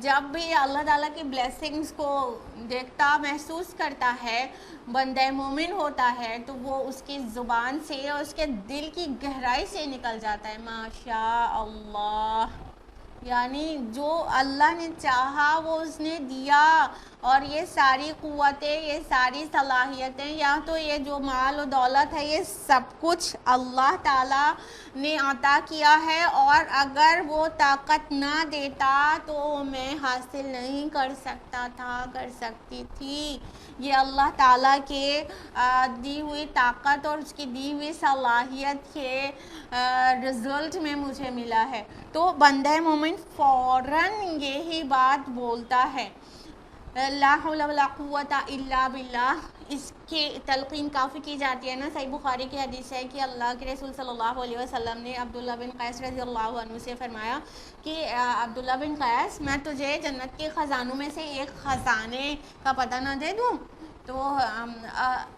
S1: جب بھی اللہ تعالیٰ کی بلیسنگز کو دیکھتا محسوس کرتا ہے، بندہ مومن ہوتا ہے، تو وہ اس کی زبان سے اور اس کے دل کی گہرائی سے نکل جاتا ہے ماشاء اللہ. یعنی جو اللہ نے چاہا وہ اس نے دیا. اور یہ ساری قوتیں، یہ ساری صلاحیتیں، یا تو یہ جو مال و دولت ہے، یہ سب کچھ اللہ تعالیٰ نے عطا کیا ہے، اور اگر وہ طاقت نہ دیتا تو میں حاصل نہیں کر سکتا تھا، کر سکتی تھی. یہ اللہ تعالیٰ کے دی ہوئی طاقت اور اس کی دی ہوئی صلاحیت کے رزلٹ میں مجھے ملا ہے. تو بندہ مومن فوراً یہی بات بولتا ہے لا حول ولا قوت الا باللہ. اس کی تلقین کافی کی جاتی ہے نا. صحیح بخاری کی حدیث ہے کہ اللہ کے رسول صلی اللہ علیہ وسلم نے عبداللہ بن قیس رضی اللہ عنہ سے فرمایا کہ عبداللہ بن قیس میں تجھے جنت کے خزانوں میں سے ایک خزانے کا پتہ نہ دے دوں؟ تو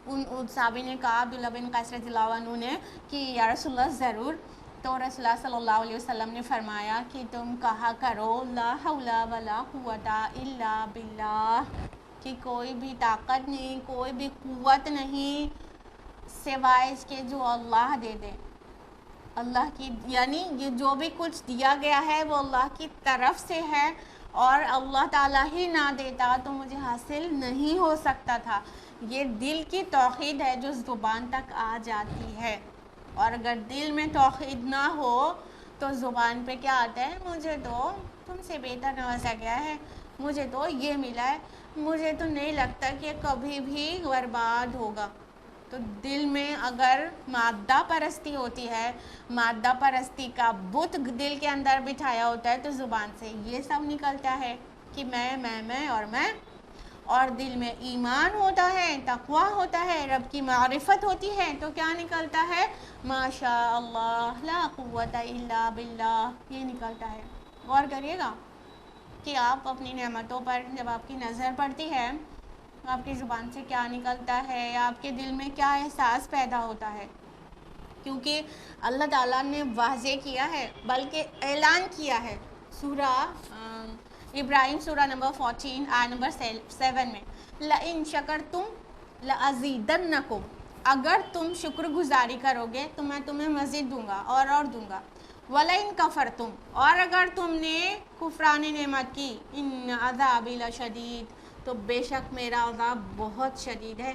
S1: ان صحابی نے کہا عبداللہ بن قیس رضی اللہ عنہ نے کہ یا رسول اللہ ضرور. تو رسول اللہ صلی اللہ علیہ وسلم نے فرمایا کہ تم کہا کرو لا حول ولا قوت الا باللہ. کہ کوئی بھی طاقت نہیں، کوئی بھی قوت نہیں سوائے اس کے جو اللہ دے دے. اللہ کی یعنی یہ جو بھی کچھ دیا گیا ہے وہ اللہ کی طرف سے ہے، اور اللہ تعالیٰ ہی نہ دیتا تو مجھے حاصل نہیں ہو سکتا تھا. یہ دل کی توحید ہے جو زبان تک آ جاتی ہے، اور اگر دل میں توحید نہ ہو تو زبان پہ کیا آتا ہے؟ مجھے تو تم سے بہتر نوازا گیا ہے، مجھے تو یہ ملا ہے، مجھے تو نہیں لگتا کہ کبھی بھی برباد ہوگا. تو دل میں اگر مادہ پرستی ہوتی ہے، مادہ پرستی کا بت دل کے اندر بٹھایا ہوتا ہے، تو زبان سے یہ سب نکلتا ہے کہ میں اور میں. اور دل میں ایمان ہوتا ہے، تقویٰ ہوتا ہے، رب کی معرفت ہوتی ہے، تو کیا نکلتا ہے؟ ماشاء اللہ لا قوت الا باللہ، یہ نکلتا ہے. غور کریے گا کہ آپ اپنی نعمتوں پر جب آپ کی نظر پڑتی ہے، آپ کی زبان سے کیا نکلتا ہے، آپ کے دل میں کیا احساس پیدا ہوتا ہے. کیونکہ اللہ تعالیٰ نے واضح کیا ہے، بلکہ اعلان کیا ہے سورہ ابراہیم سورہ نمبر 14 آیت نمبر 7 میں، لَإِن شَكَرْتُمْ لَأَزِيدَنَّكُمْ، اگر تم شکر گزاری کرو گے تو میں تمہیں مزید دوں گا اور دوں گا. وَلَئِن كَفَرْتُمْ، اور اگر تم نے کفران نعمت کی، إِنَّ عَذَابِي لَشَدِيدٌ، تو بے شک میرا عذاب بہت شدید ہے.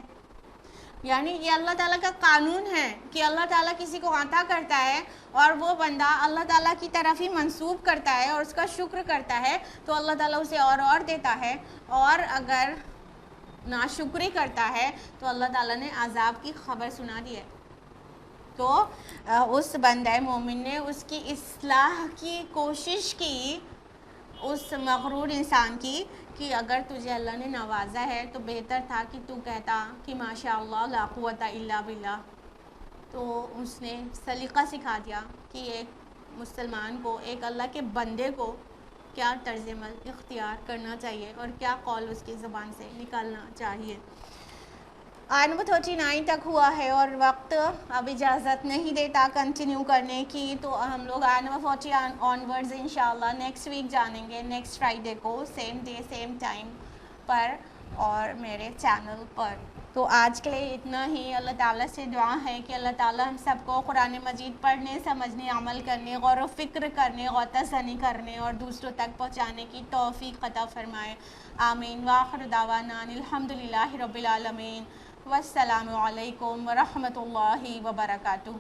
S1: یعنی یہ اللہ تعالیٰ کا قانون ہے کہ اللہ تعالیٰ کسی کو عطا کرتا ہے اور وہ بندہ اللہ تعالیٰ کی طرف ہی منسوب کرتا ہے اور اس کا شکر کرتا ہے تو اللہ تعالیٰ اسے اور دیتا ہے، اور اگر ناشکری کرتا ہے تو اللہ تعالیٰ نے عذاب کی خبر سنا دی ہے. تو اس بندہ مومن نے اس کی اصلاح کی کوشش کی، اس مغرور انسان کی، کہ اگر تجھے اللہ نے نوازا ہے تو بہتر تھا کہ تو کہتا کہ ماشاء اللہ لا قوت الا باللہ. تو اس نے سلیقہ سکھا دیا کہ ایک مسلمان کو، ایک اللہ کے بندے کو کیا طرز عمل اختیار کرنا چاہیے اور کیا قول اس کی زبان سے نکالنا چاہیے. آیت نمبر 39 تک ہوا ہے اور وقت اب اجازت نہیں دیتا کنٹینیو کرنے کی، تو ہم لوگ آیت نمبر 40 آنورڈز انشاءاللہ نیکسٹ ویک جانیں گے، نیکسٹ فرائیڈے کو، سیم ڈے سیم ٹائم پر اور میرے چینل پر. تو آج کے لیے اتنا ہی. اللہ تعالیٰ سے دعا ہے کہ اللہ تعالیٰ ہم سب کو قرآن مجید پڑھنے، سمجھنے، عمل کرنے، غور و فکر کرنے، غوطہ زنی کرنے اور دوسروں تک پہنچانے کی توفیق عطا فرمائے. آمین. وآخر دعوانا الحمدللہ رب العالمین. والسلام علیکم ورحمۃ اللہ وبرکاتہ.